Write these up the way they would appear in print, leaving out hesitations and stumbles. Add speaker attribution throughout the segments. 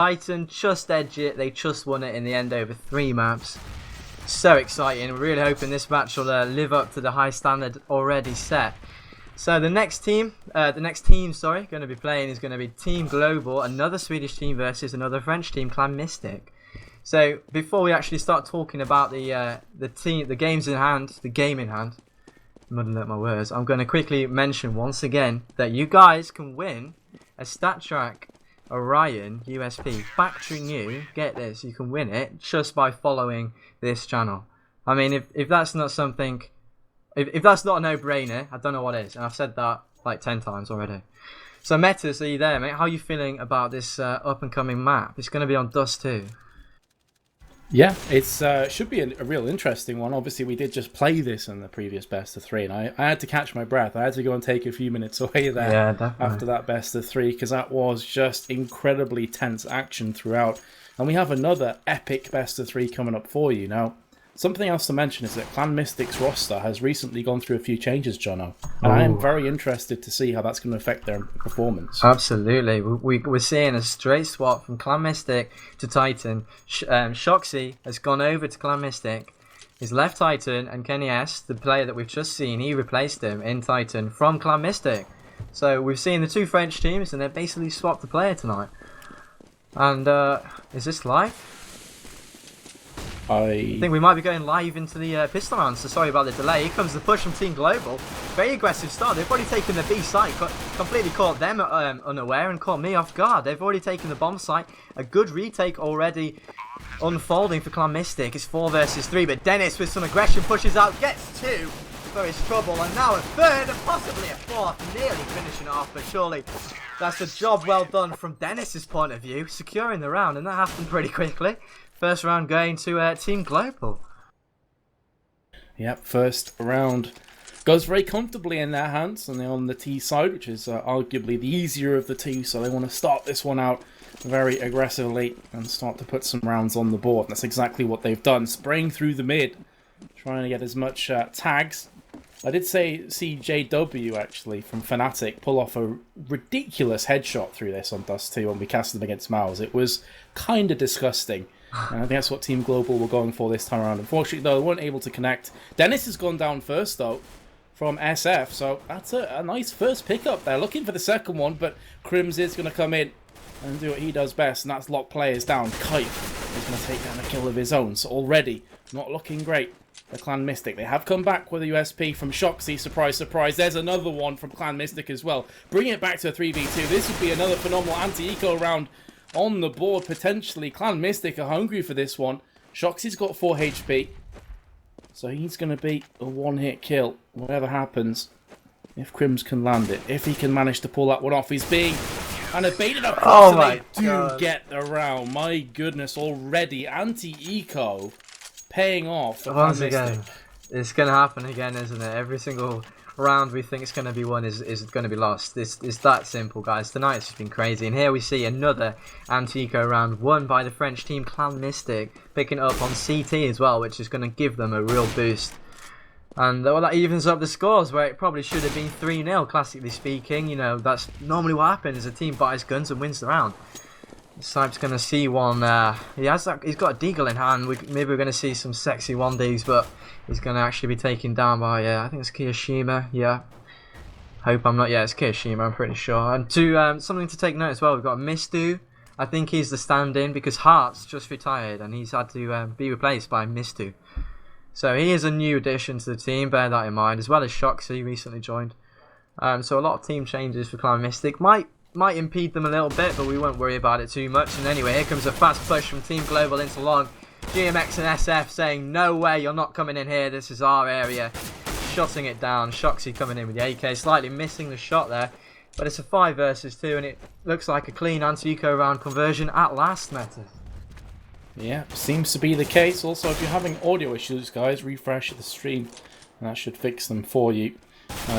Speaker 1: Titan just edged it. They just won it in the end over 3 maps. So exciting. We're really hoping this match will live up to the high standard already set. So the next team, going to be playing is going to be Team Global, another Swedish team versus another French team, Clan-Mystik. So before we actually start talking about the game in hand, I'm muddling up my words. I'm going to quickly mention once again that you guys can win a StatTrak Orion USP factory new. Get this, you can win it just by following this channel. I mean, if that's not something, if that's not a no-brainer, I don't know what is. And I've said that like 10 times already. So Metas, are you there, mate? How are you feeling about this up-and-coming map? It's going to be on Dust 2.
Speaker 2: Yeah, it's should be a real interesting one. Obviously, we did just play this in the previous best of 3, and I had to catch my breath. I had to go and take a few minutes away there after that best of 3, because that was just incredibly tense action throughout. And we have another epic best of 3 coming up for you. Now, something else to mention is that Clan-Mystik's roster has recently gone through a few changes, Jono. And I am very interested to see how that's going to affect their performance.
Speaker 1: Absolutely. We're seeing a straight swap from Clan-Mystik to Titan. Shoxy has gone over to Clan-Mystik. He's left Titan, and Kenny S, the player that we've just seen, he replaced him in Titan from Clan-Mystik. So we've seen the 2 French teams, and they've basically swapped the player tonight. And is this live? I think we might be going live into the pistol round, so sorry about the delay. Here comes the push from Team Global. Very aggressive start. They've already taken the B site, completely caught them unaware and caught me off guard. They've already taken the bomb site. A good retake already unfolding for Clan-Mystik. It's 4 versus 3, but Dennis with some aggression pushes out, gets 2 for his trouble, and now a 3rd and possibly a 4th, nearly finishing it off, but surely that's a job well done from Dennis's point of view, securing the round, and that happened pretty quickly. First round going to Team Global.
Speaker 2: Yep, first round goes very comfortably in their hands, and they're on the T side, which is arguably the easier of the 2, so they want to start this one out very aggressively and start to put some rounds on the board. That's exactly what they've done, spraying through the mid, trying to get as much tags. I did see JW, actually, from Fnatic, pull off a ridiculous headshot through this on Dust 2 when we cast them against Miles. It was kind of disgusting. And I think that's what Team Global were going for this time around. Unfortunately, though, they weren't able to connect. Dennis has gone down first, though, from SF. So that's a nice first pickup there. Looking for the second one, but Crims is going to come in and do what he does best, and that's lock players down. Kite is going to take down a kill of his own. So already, not looking great. The Clan-Mystik, they have come back with a USP from Shoxy. Surprise, surprise. There's another one from Clan-Mystik as well. Bring it back to a 3v2. This would be another phenomenal anti-eco round on the board, potentially. Clan-Mystik are hungry for this one. Shoxy's got 4 HP, so he's going to be a one-hit kill, whatever happens, if Crims can land it. If he can manage to pull that one off, he's being kind of baited up.
Speaker 1: Oh
Speaker 2: so
Speaker 1: my
Speaker 2: they
Speaker 1: God.
Speaker 2: do get the round. My goodness, already anti-eco paying off for
Speaker 1: Once
Speaker 2: Clan-Mystik.
Speaker 1: again, it's going to happen again, isn't it? Every single round we think it's going to be won is going to be lost. It's that simple, guys. Tonight's just been crazy, and here we see another anti-eco round won by the French team Clan-Mystik, picking up on CT as well, which is going to give them a real boost. And well, that evens up the scores, where it probably should have been 3-0, classically speaking. You know, that's normally what happens. A team buys guns and wins the round. Snipe's going to see one. He's got a deagle in hand. Maybe we're going to see some sexy 1Ds, but he's going to actually be taken down by, I think it's Kiyoshima. Yeah. Hope I'm not. Yeah, it's Kiyoshima, I'm pretty sure. And something to take note as well, we've got Mistu. I think he's the stand-in because Hart's just retired and he's had to be replaced by Mistu. So he is a new addition to the team, bear that in mind, as well as Shoxy recently joined. So a lot of team changes for Clan-Mystik. Might impede them a little bit, but we won't worry about it too much. And anyway, here comes a fast push from Team Global into long. GMX and SF saying, no way, you're not coming in here, this is our area. Shotting it down, Shoxy coming in with the AK, slightly missing the shot there. But it's a 5 versus 2, and it looks like a clean anti-eco round conversion at last, Meta.
Speaker 2: Yeah, seems to be the case. Also, if you're having audio issues, guys, refresh the stream, and that should fix them for you.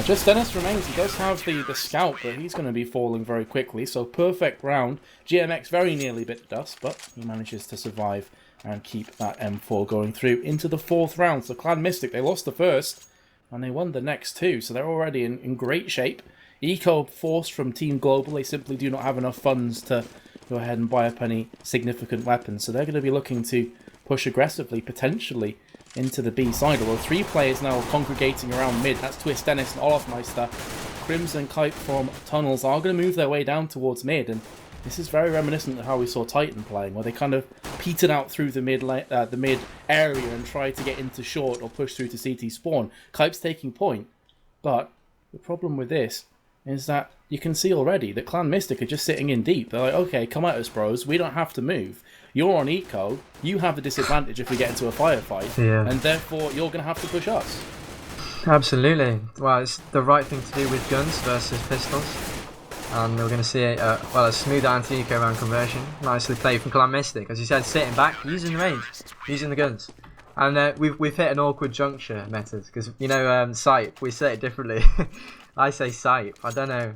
Speaker 2: Just Dennis remains. He does have the scout, but he's going to be falling very quickly. So perfect round. GMX very nearly bit dust, but he manages to survive and keep that M4 going through into the 4th round. So Clan-Mystik, they lost the first, and they won the next 2. So they're already in great shape. Eco forced from Team Global. They simply do not have enough funds to go ahead and buy up any significant weapons. So they're going to be looking to push aggressively, potentially, into the B side. Although 3 players now congregating around mid. That's Twist, Dennis, and Olofmeister. Crimson Kite from Tunnels are going to move their way down towards mid, and this is very reminiscent of how we saw Titan playing, where they kind of petered out through the mid area and tried to get into short or push through to CT spawn. Kite's taking point, but the problem with this is that you can see already that Clan-Mystik are just sitting in deep. They're like, okay, come at us, bros. We don't have to move. You're on eco. You have the disadvantage if we get into a firefight, and therefore you're going to have to push us.
Speaker 1: Absolutely. Well, it's the right thing to do with guns versus pistols. And we're going to see a smooth anti-eco round conversion. Nicely played from Clan-Mystik. As you said, sitting back, using the range, using the guns. And we've hit an awkward juncture method. Because, you know, sight, we say it differently. I say sight. I don't know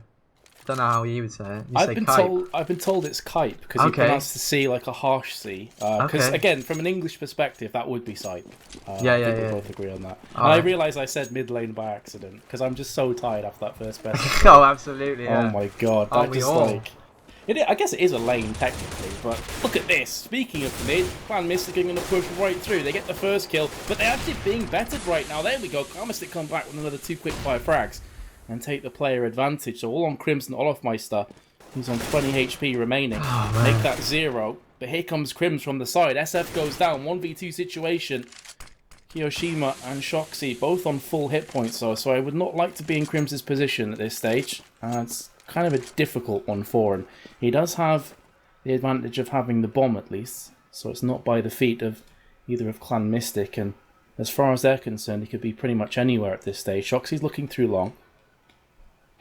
Speaker 1: how you would say it.
Speaker 2: I've been told it's kite because you pronounce the C like a harsh C. Because again, from an English perspective, that would be sight. We both agree on that. And I realise I said mid lane by accident because I'm just so tired after that first best.
Speaker 1: Oh, absolutely. Yeah.
Speaker 2: Oh my god,
Speaker 1: Aren't we all?
Speaker 2: I guess it is a lane technically, but look at this. Speaking of mid, Clan-Mystik are going to push right through. They get the first kill, but they're actually being bettered right now. There we go. Clan-Mystik come back with another 2 quick fire frags and take the player advantage. So all on Crimson Olofmeister, who's on 20 HP remaining. Make that 0. But here comes Crims from the side. SF goes down, 1v2 situation. Kiyoshima and Shoxy both on full hit points though, so I would not like to be in Crims' position at this stage. It's kind of a difficult one for him. He does have the advantage of having the bomb at least, so it's not by the feet of either of Clan-Mystik, and as far as they're concerned, he could be pretty much anywhere at this stage. Shoxy's looking through long.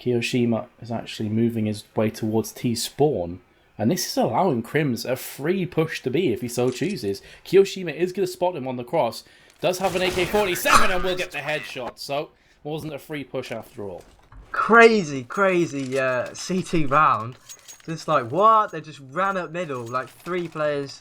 Speaker 2: Kiyoshima is actually moving his way towards T-spawn, and this is allowing Crims a free push to be if he so chooses. Kiyoshima is going to spot him on the cross, does have an AK-47 and will get the headshot, so wasn't a free push after all.
Speaker 1: Crazy CT round. Just like, what? They just ran up middle, like 3 players.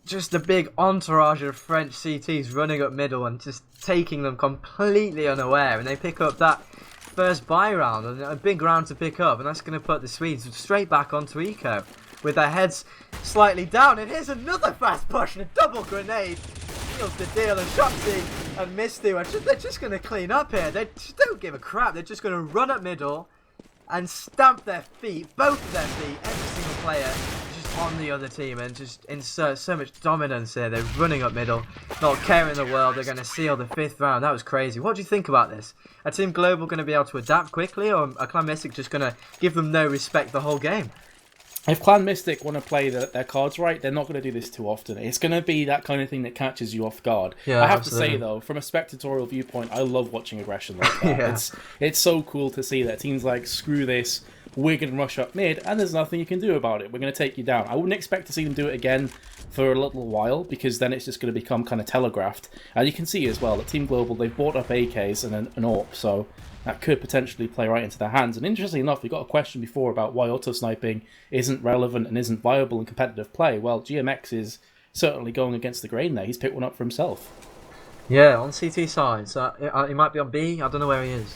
Speaker 1: Just a big entourage of French CTs running up middle and just taking them completely unaware, and they pick up that first buy round, and a big round to pick up, and that's going to put the Swedes straight back onto eco with their heads slightly down. And here's another fast push and a double grenade seals the deal, and Shoxy and Misty they're just going to clean up here. They just don't give a crap. They're just going to run up middle and stamp their feet, both of their feet, every single player just on the other team, and just insert so much dominance here. They're running up middle, not caring the world. They're going to seal the 5th round. That was crazy. What do you think about this? Are Team Global going to be able to adapt quickly, or are Clan-Mystik just going to give them no respect the whole game?
Speaker 2: If Clan-Mystik want to play their cards right, they're not going to do this too often. It's going to be that kind of thing that catches you off guard.
Speaker 1: Yeah,
Speaker 2: I have
Speaker 1: absolutely.
Speaker 2: to say, though, from a spectatorial viewpoint, I love watching aggression like that. It's so cool to see that teams like, screw this, we're going to rush up mid, and there's nothing you can do about it. We're going to take you down. I wouldn't expect to see them do it again for a little while, because then it's just going to become kind of telegraphed. And you can see as well that Team Global, they've bought up AKs and an AWP, so that could potentially play right into their hands. And interestingly enough, we got a question before about why auto-sniping isn't relevant and isn't viable in competitive play. Well, GMX is certainly going against the grain there. He's picked one up for himself.
Speaker 1: Yeah, on CT side. So he might be on B. I don't know where he is.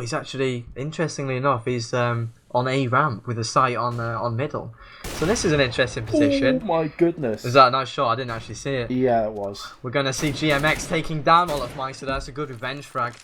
Speaker 1: He's actually, interestingly enough, he's on A ramp with a sight on middle. So this is an interesting position.
Speaker 2: Oh my goodness.
Speaker 1: Was that a nice shot? I didn't actually see it.
Speaker 2: Yeah, it was.
Speaker 1: We're going to see GMX taking down Olofmeister. That's a good revenge frag.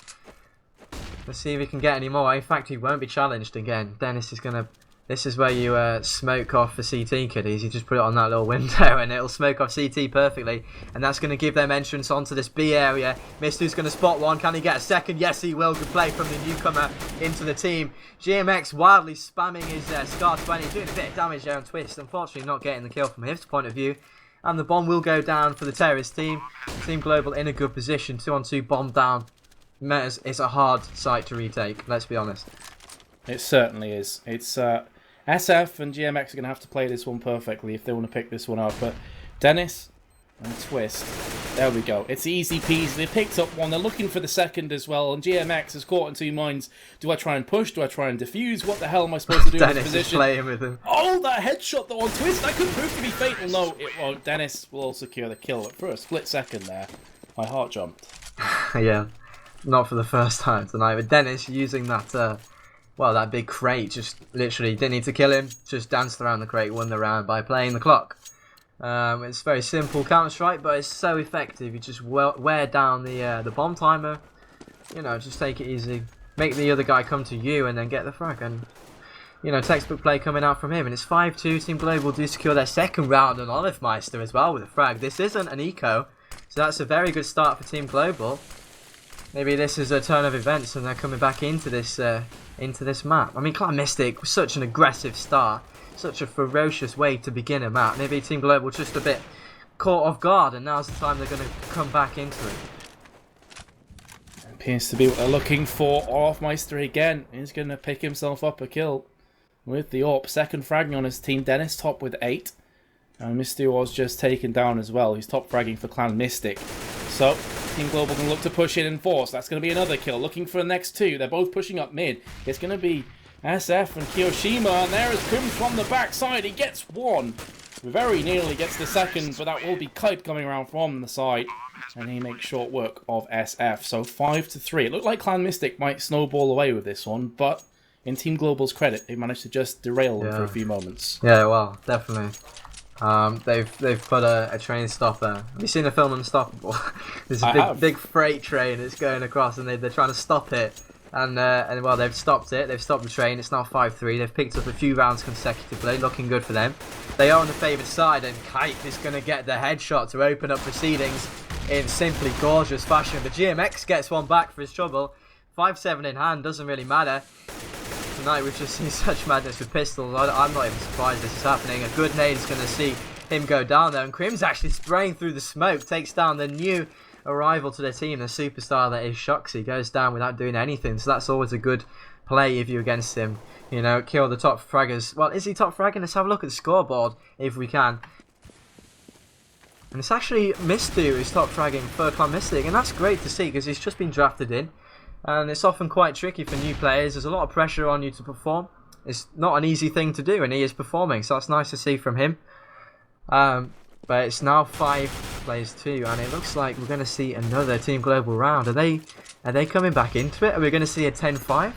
Speaker 1: Let's see if he can get any more. In fact, he won't be challenged again. Dennis is going to... This is where you smoke off the CT, kiddies. You just put it on that little window and it'll smoke off CT perfectly. And that's going to give them entrance onto this B area. Mistu's going to spot one. Can he get a second? Yes, he will. Good play from the newcomer into the team. GMX wildly spamming his Scar 20, doing a bit of damage there on Twist. Unfortunately, not getting the kill from his point of view. And the bomb will go down for the terrorist team. Team Global in a good position. 2-on-2 bomb down. It's a hard site to retake, let's be honest.
Speaker 2: It certainly is. It's SF and GMX are going to have to play this one perfectly if they want to pick this one up. But Dennis and Twist, there we go. It's easy peasy. They picked up one. They're looking for the second as well. And GMX is caught in 2 minds. Do I try and push? Do I try and defuse? What the hell am I supposed to do in this position?
Speaker 1: Dennis is playing with him.
Speaker 2: Oh, that headshot though on Twist. That could prove to be fatal. No, it won't. Dennis will secure the kill. But for a split second there, my heart jumped.
Speaker 1: Yeah. Not for the first time tonight, but Dennis using that well, that big crate just literally didn't need to kill him. Just danced around the crate, won the round by playing the clock. It's very simple Counter-Strike, but it's so effective. You just wear down the bomb timer. You know, just take it easy. Make the other guy come to you and then get the frag. And, you know, textbook play coming out from him. And it's 5-2. Team Global do secure their second round on Olivemeister as well with a frag. This isn't an eco, so that's a very good start for Team Global. Maybe this is a turn of events and they're coming back into this map. I mean, Clan-Mystik was such an aggressive start. Such a ferocious way to begin a map. Maybe Team Global just a bit caught off guard, and now's the time they're going to come back into it.
Speaker 2: Appears to be what they're looking for. Olivemeister again is going to pick himself up a kill with the AWP. Second fragging on his team. Dennis top with 8. And Misty was just taken down as well. He's top fragging for Clan-Mystik. So, Team Global can look to push in and force. That's going to be another kill. Looking for the next 2. They're both pushing up mid. It's going to be SF and Kiyoshima, and there is Crims from the backside. He gets 1. Very nearly gets the second, but that will be Kite coming around from the side. And he makes short work of SF. So 5-3. It looked like Clan-Mystik might snowball away with this one, but in Team Global's credit, they managed to just derail them for a few moments.
Speaker 1: Yeah, well, definitely. They've put a train stopper. Have you seen the film Unstoppable? There's a big freight train that's going across, and they're trying to stop it. And well, they've stopped it. They've stopped the train. It's now 5-3. They've picked up a few rounds consecutively. Looking good for them. They are on the favoured side, and Kite is going to get the headshot to open up proceedings in simply gorgeous fashion. But GMX gets one back for his trouble. 5-7 in hand. Doesn't really matter. Tonight we've just seen such madness with pistols. I'm not even surprised this is happening. A good nade is going to see him go down there. And Crim's actually spraying through the smoke. Takes down the new arrival to the team, the superstar that is Shoxy. Goes down without doing anything, so that's always a good play if you're against him. You know, kill the top fraggers. Well, is he top fragging? Let's have a look at the scoreboard if we can. And it's actually Mistu who's top fragging for Clan-Mystik, and that's great to see because he's just been drafted in. And it's often quite tricky for new players. There's a lot of pressure on you to perform. It's not an easy thing to do, and he is performing, so that's nice to see from him. But it's now 5-2, and it looks like we're going to see another Team Global round. Are they coming back into it? Are we going to see a 10-5?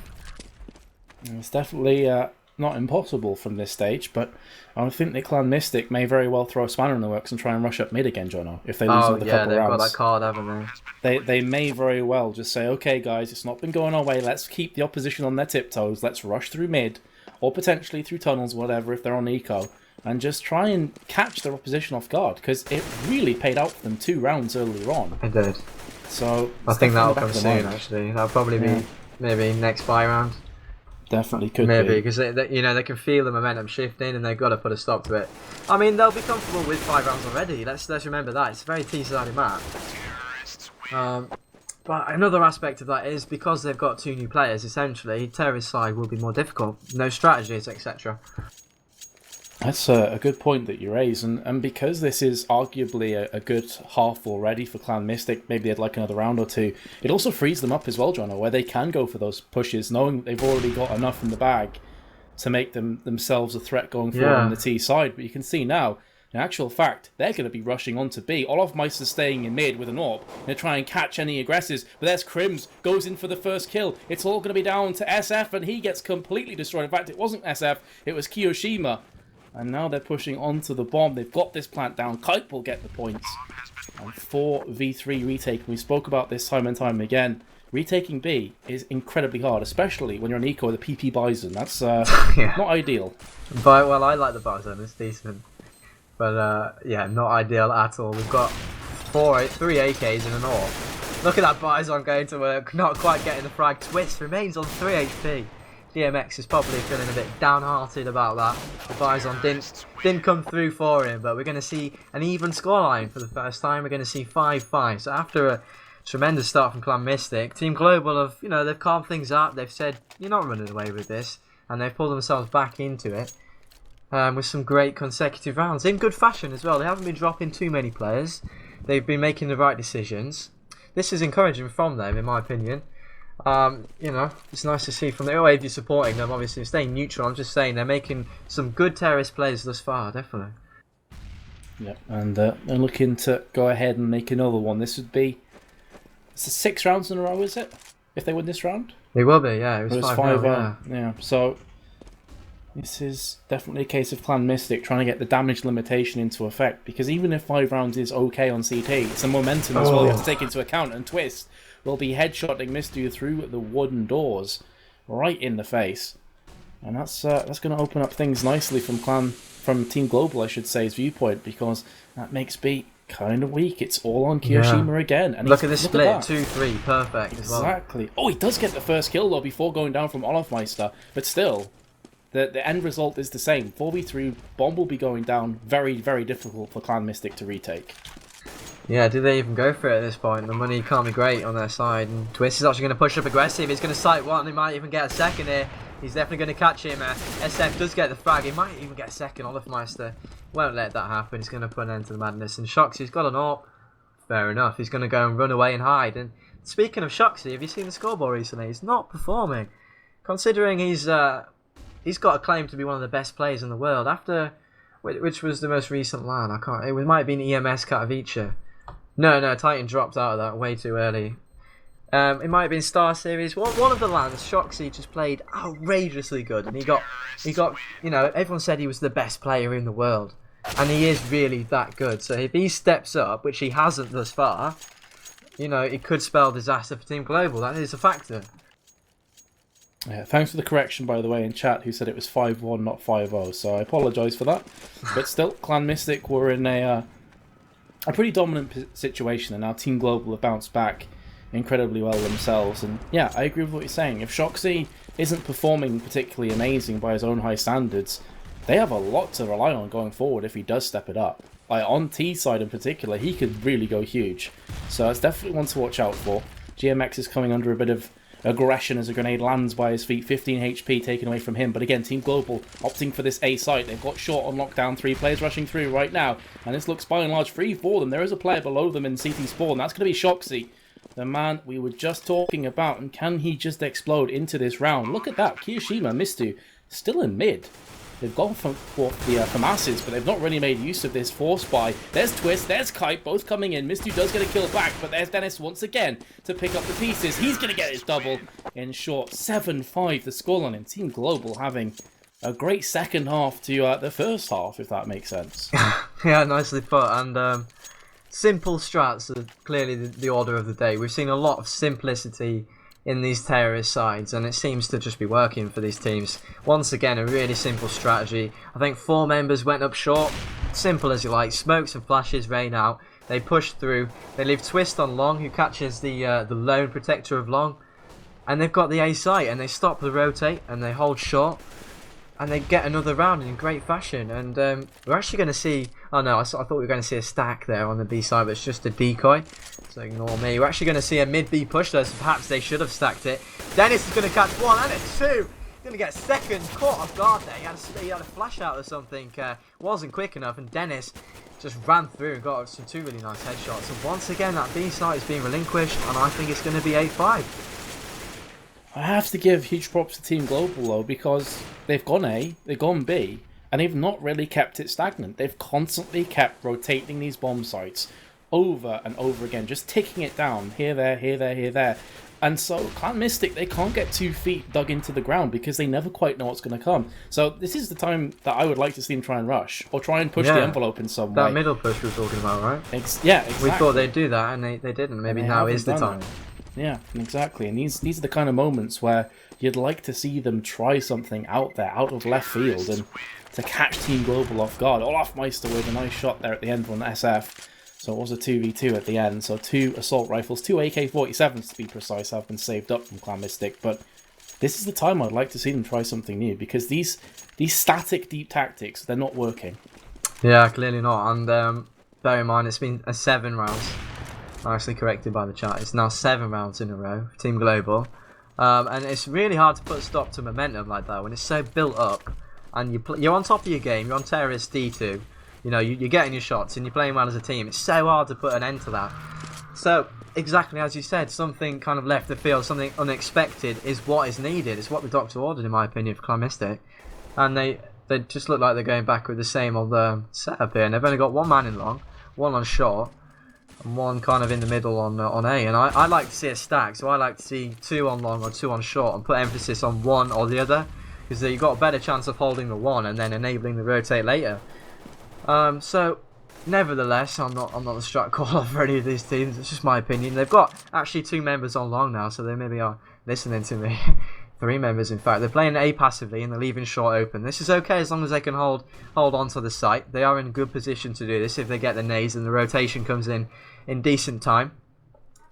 Speaker 2: It's definitely not impossible from this stage, but I think that Clan-Mystik may very well throw a spanner in the works and try and rush up mid again, Jono, if they lose another couple
Speaker 1: they've
Speaker 2: rounds.
Speaker 1: got that card, haven't they?
Speaker 2: They may very well just say, okay guys, it's not been going our way, let's keep the opposition on their tiptoes, let's rush through mid, or potentially through tunnels, whatever, if they're on eco, and just try and catch their opposition off guard, because it really paid out for them 2 rounds earlier on.
Speaker 1: It did.
Speaker 2: So
Speaker 1: I think that'll come soon, actually. That'll probably be maybe next buy round.
Speaker 2: Definitely could
Speaker 1: maybe, because you know, they can feel the momentum shifting and they've got to put a stop to it. I mean, they'll be comfortable with 5 rounds already. Let's remember that. It's a very T-sided map. But another aspect of that is because they've got 2 new players, essentially, Terra's side will be more difficult. No strategies, etc.
Speaker 2: That's a good point that you raise, and because this is arguably a good half already for Clan-Mystik, maybe they'd like another round or 2, it also frees them up as well, Jono, where they can go for those pushes, knowing they've already got enough in the bag to make themselves a threat going forward on the T side. But you can see now, in actual fact, they're going to be rushing on to B. Olivemeister's staying in mid with an AWP. They try and catch any aggressors, but there's Crims, goes in for the first kill. It's all going to be down to SF, and he gets completely destroyed. In fact, it wasn't SF, it was Kiyoshima. And now they're pushing onto the bomb. They've got this plant down. Kite will get the points. And 4v3 retake. We spoke about this time and time again. Retaking B is incredibly hard, especially when you're on eco with a PP Bison. That's not ideal.
Speaker 1: But, well, I like the Bison. It's decent. But, yeah, not ideal at all. We've got 3 AKs and an AWP. Look at that Bison going to work. Not quite getting the frag. Twist remains on 3 HP. GMX is probably feeling a bit downhearted about that. The Bison didn't come through for him, but we're going to see an even scoreline for the first time. We're going to see 5-5. So after a tremendous start from Clan-Mystik, Team Global have, you know, they've calmed things up. They've said, you're not running away with this, and they've pulled themselves back into it with some great consecutive rounds in good fashion as well. They haven't been dropping too many players. They've been making the right decisions. This is encouraging from them, in my opinion. You know, it's nice to see from the way you're supporting them. Obviously, staying neutral. I'm just saying they're making some good terrorist plays thus far, definitely.
Speaker 2: Yep, and they're looking to go ahead and make another one. This would be 6 rounds in a row, is it? If they win this round?
Speaker 1: It will be, yeah. It was 5-0,
Speaker 2: 5-0.
Speaker 1: yeah.
Speaker 2: Yeah, so this is definitely a case of Clan-Mystik trying to get the damage limitation into effect, because even if 5 rounds is okay on CT, it's a momentum as well you have to take into account, and Twist will be headshotting Mistu through the wooden doors right in the face. And that's going to open up things nicely from Team Global, I should say's viewpoint, because that makes B kind of weak. It's all on Kiyoshima again. And
Speaker 1: look at this split, 2-3, perfect as well.
Speaker 2: Exactly. Oh, he does get the first kill though before going down from Olafmeister, but still, the end result is the same. 4v3, Bomb will be going down. Very, very difficult for Clan-Mystik to retake.
Speaker 1: Yeah, do they even go for it at this point? The money can't be great on their side. And Twist is actually going to push up aggressive. He's going to sight one. He might even get a second here. He's definitely going to catch him. SF does get the frag. He might even get a second. Olafmeister won't let that happen. He's going to put an end to the madness. And Shoxy's got an AWP. Fair enough. He's going to go and run away and hide. And speaking of Shoxy, have you seen the scoreboard recently? He's not performing. Considering he's got a claim to be one of the best players in the world. After, which was the most recent LAN? I can't. It might have been EMS Katowice. No, Titan dropped out of that way too early. It might have been Star Series. One of the LANs, Shoxy just played outrageously good, and he got, you know, everyone said he was the best player in the world, and he is really that good. So if he steps up, which he hasn't thus far, you know, it could spell disaster for Team Global. That is a factor.
Speaker 2: Yeah, thanks for the correction, by the way, in chat, who said it was 5-1, not 5-0, so I apologise for that. But still, Clan-Mystik were in a pretty dominant situation, and now Team Global have bounced back incredibly well themselves. And yeah, I agree with what you're saying. If Shoxy isn't performing particularly amazing by his own high standards, they have a lot to rely on going forward if he does step it up. Like on T side in particular, he could really go huge. So that's definitely one to watch out for. GMX is coming under a bit of aggression as a grenade lands by his feet. 15 HP taken away from him. But again, Team Global opting for this A site. They've got short on lockdown. 3 players rushing through right now. And this looks by and large free for them. There is a player below them in CT spawn. That's going to be Shoxy, the man we were just talking about. And can he just explode into this round? Look at that. Kiyoshima, Mistu, still in mid. They've gone for masses, but they've not really made use of this force buy. There's Twist, there's Kite, both coming in. Mistu does get a kill back, but there's Dennis once again to pick up the pieces. He's going to get his double in short. 7-5 the scoreline, and Team Global having a great second half to the first half, if that makes sense.
Speaker 1: Yeah, nicely put. And simple strats are clearly the order of the day. We've seen a lot of simplicity in these terrorist sides, and it seems to just be working for these teams. Once again, a really simple strategy. I think 4 members went up short. Simple as you like. Smokes and flashes rain out. They push through. They leave Twist on long, who catches the lone protector of long. And they've got the A site, and they stop the rotate, and they hold short. And they get another round in great fashion. And we're actually going to see... Oh no, I thought we were going to see a stack there on the B side, but it's just a decoy. So ignore me. We're actually going to see a mid-B push though, so perhaps they should have stacked it. Dennis is going to catch 1 and a 2. He's going to get a second. Caught off guard there. He had a flash out or something. Wasn't quick enough, and Dennis just ran through and got some 2 really nice headshots. And once again, that B side is being relinquished, and I think it's going to be 8-5.
Speaker 2: I have to give huge props to Team Global though, because they've gone A, they've gone B, and they've not really kept it stagnant. They've constantly kept rotating these bomb sites over and over again, just ticking it down, here, there, here, there, here, there. And so Clan-Mystik, they can't get 2 feet dug into the ground because they never quite know what's going to come. So this is the time that I would like to see them try and rush, or try and push the envelope in some way.
Speaker 1: That middle push we were talking about, right?
Speaker 2: Yeah, exactly.
Speaker 1: We thought they'd do that, and they didn't. Maybe now is the time.
Speaker 2: Yeah, exactly. And these are the kind of moments where you'd like to see them try something out there, out of left field, and to catch Team Global off guard. Olafmeister with a nice shot there at the end from SF. So it was a 2v2 at the end. So 2 assault rifles, 2 AK-47s to be precise, have been saved up from Clan-Mystik. But this is the time I'd like to see them try something new, because these static deep tactics, they're not working.
Speaker 1: Yeah, clearly not. And bear in mind, it's been 7 rounds. Nicely corrected by the chat. It's now 7 rounds in a row for Team Global. And it's really hard to put a stop to momentum like that when it's so built up. And you're on top of your game, you're on Terrorist D2. You know, you're getting your shots and you're playing well as a team. It's so hard to put an end to that. So, exactly as you said, something kind of left the field, something unexpected is what is needed. It's what the doctor ordered, in my opinion, for Clan-Mystik. And they just look like they're going back with the same old setup here. And they've only got 1 man in long, 1 on short. and one kind of in the middle on A. And I like to see a stack, so I like to see 2 on long or 2 on short and put emphasis on one or the other, because you've got a better chance of holding the one and then enabling the rotate later. So nevertheless, I'm not the strat caller for any of these teams. It's just my opinion. They've got actually 2 members on long now, so they maybe are listening to me. 3 members, in fact. They're playing A passively and they're leaving short open. This is okay as long as they can hold on to the site. They are in a good position to do this if they get the nades and the rotation comes in decent time.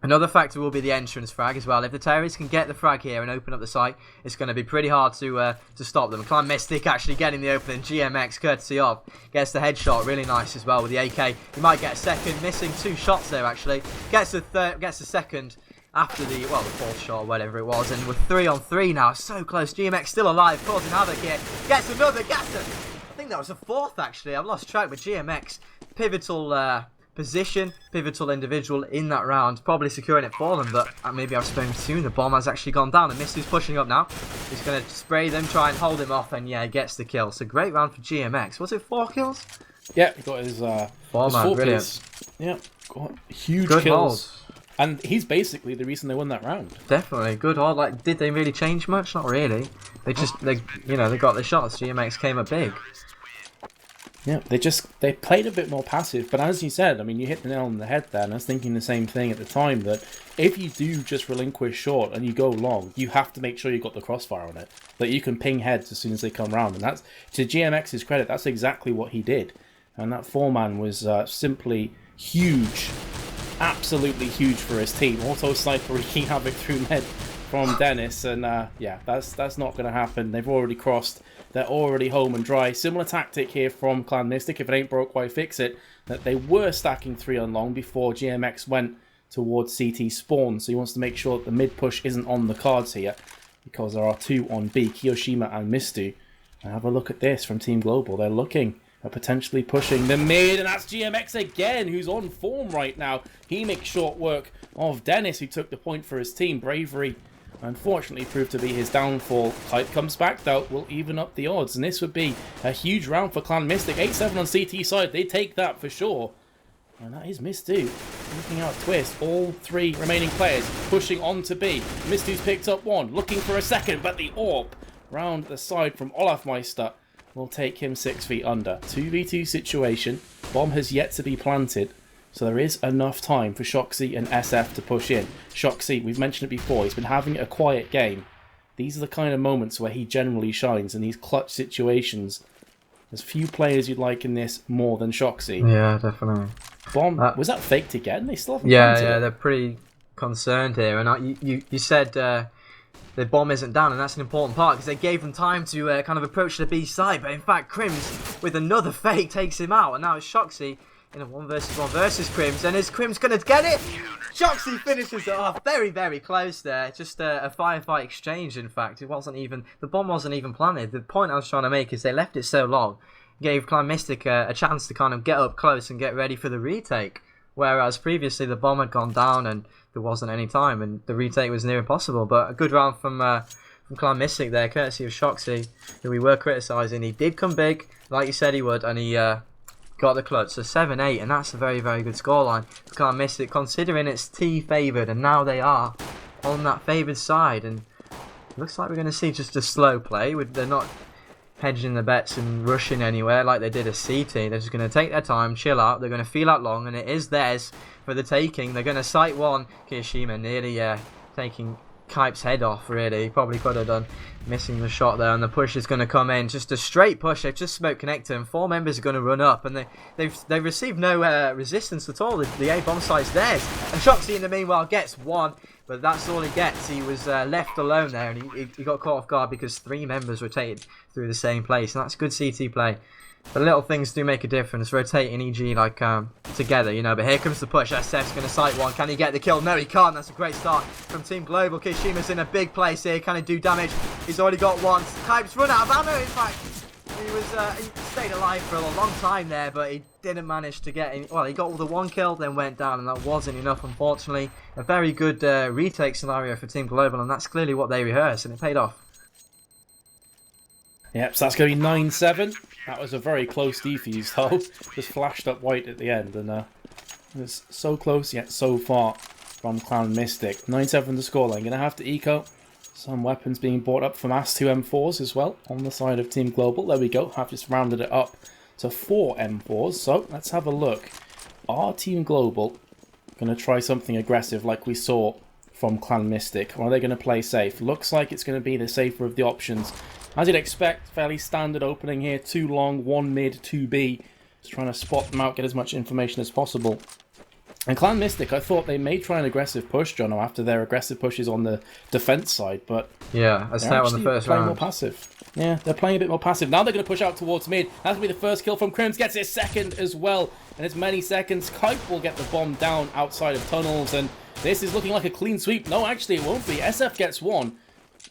Speaker 1: Another factor will be the entrance frag as well. If the terrorists can get the frag here and open up the site, it's going to be pretty hard to stop them. Clan-Mystik actually getting the opening. GMX, courtesy of, gets the headshot. Really nice as well with the AK. He might get a second. Missing 2 shots there, actually. Gets the second after the 4th shot or whatever it was. And we're 3 on 3 now. So close. GMX still alive, causing havoc here. Gets another. Gets it. I think that was a 4th, actually. I've lost track with GMX. Pivotal position, pivotal individual in that round, probably securing it for them, but maybe I've spoken soon. The bomb has actually gone down, and Misty's pushing up now. He's going to spray them, try and hold him off, and yeah, gets the kill. So great round for GMX. Was it 4 kills?
Speaker 2: Yeah, he got his
Speaker 1: 4, man, brilliant.
Speaker 2: Kills. Yeah, got huge
Speaker 1: good
Speaker 2: kills.
Speaker 1: Hold.
Speaker 2: And he's basically the reason they won that round.
Speaker 1: Definitely, good hold. Like, did they really change much? Not really. They got the shots. GMX came up big.
Speaker 2: Yeah, they played a bit more passive, but as you said, I mean, you hit the nail on the head there, and I was thinking the same thing at the time, that if you do just relinquish short and you go long, you have to make sure you've got the crossfire on it, that you can ping heads as soon as they come round, and that's, to GMX's credit, that's exactly what he did, and that 4-man was simply huge, absolutely huge for his team. Auto sniper wreaking havoc through mid from Dennis, and yeah, that's not going to happen. They've already crossed. They're already home and dry. Similar tactic here from Clan-Mystik. If it ain't broke, why fix it? That they were stacking 3 on long before GMX went towards CT spawn. So he wants to make sure that the mid push isn't on the cards here, because there are 2 on B, Kiyoshima and Mistu. And have a look at this from Team Global. They're looking at potentially pushing the mid, and that's GMX again, who's on form right now. He makes short work of Dennis, who took the point for his team. Bravery unfortunately proved to be his downfall. Kite comes back though, will even up the odds, and this would be a huge round for Clan-Mystik. 8-7 on CT side, they take that for sure. And that is Mistu looking out twist. All 3 remaining players pushing on to B. Mistu's picked up 1, looking for a second, but the AWP round the side from Olafmeister will take him 6 feet under. 2v2 situation. Bomb has yet to be planted. So there is enough time for Shoxy and SF to push in. Shoxy, we've mentioned it before, he's been having a quiet game. These are the kind of moments where he generally shines in these clutch situations. There's few players you'd like in this more than Shoxy.
Speaker 1: Yeah, definitely.
Speaker 2: Bomb, was that faked again? They still haven't
Speaker 1: yeah,
Speaker 2: planted it.
Speaker 1: they're pretty concerned here. And you said the bomb isn't down, and that's an important part, because they gave them time to kind of approach the B side. But in fact, Crims, with another fake, takes him out. And now it's Shoxy in a 1 versus Crims, and is Crims going to get it? Shoxy finishes it off. Very, very close there. Just a firefight exchange, in fact. It wasn't even, the bomb wasn't even planted. The point I was trying to make is they left it so long, gave Clan-Mystik a chance to kind of get up close and get ready for the retake. Whereas previously the bomb had gone down and there wasn't any time, and the retake was near impossible. But a good round from Clan-Mystik there, courtesy of Shoxy, who we were criticising. He did come big, like you said he would, and he got the clutch. So 7-8, and that's a very, very good scoreline for Clan-Mystik, considering it's T favoured, and now they are on that favoured side. And it looks like we're going to see just a slow play. They're not hedging the bets and rushing anywhere like they did at CT. They're just going to take their time, chill out. They're going to feel out long, and it is theirs for the taking. They're going to sight 1. Kiyoshima nearly taking Kipe's head off, really. He probably could have done, missing the shot there, and the push is going to come in. Just a straight push. They've just smoked connector, and 4 members are going to run up, and they've received no resistance at all. The A bomb site's theirs, and Shoxy in the meanwhile gets 1, but that's all he gets. He was left alone there, and he got caught off guard because 3 members rotated through the same place, and that's good CT play. The little things do make a difference, rotating EG like together, you know. But here comes the push. SF's going to sight 1. Can he get the kill? No, he can't. That's a great start from Team Global. Kishima's in a big place here. Can he do damage? He's already got 1. Kipe's run out of ammo, in fact. He stayed alive for a long time there, but he didn't manage to get any. Well, he got all the 1 kill, then went down, and that wasn't enough, unfortunately. A very good retake scenario for Team Global, and that's clearly what they rehearsed, and it paid off.
Speaker 2: Yep, so that's going to be 9-7. That was a very close defuse, though. Just flashed up white at the end, and It's so close yet so far from Clan-Mystik. 9-7 the scoreline. Going to have to eco. Some weapons being brought up from AS2 M4s as well on the side of Team Global. There we go. Have just rounded it up to 4 M4s. So let's have a look. Are Team Global going to try something aggressive like we saw from Clan-Mystik? Or are they going to play safe? Looks like it's going to be the safer of the options. As you'd expect, fairly standard opening here. 2 long, 1 mid, 2 B. Just trying to spot them out, get as much information as possible. And Clan-Mystik, I thought they may try an aggressive push, Jono, after their aggressive pushes on the defense side, but
Speaker 1: yeah, I start on the first
Speaker 2: playing
Speaker 1: round.
Speaker 2: More passive. Yeah, they're playing a bit more passive. Now they're going to push out towards mid. That's going to be the first kill from Crims. Gets his second as well. And it's many seconds. Kite will get the bomb down outside of tunnels, and this is looking like a clean sweep. No, actually, it won't be. SF gets 1.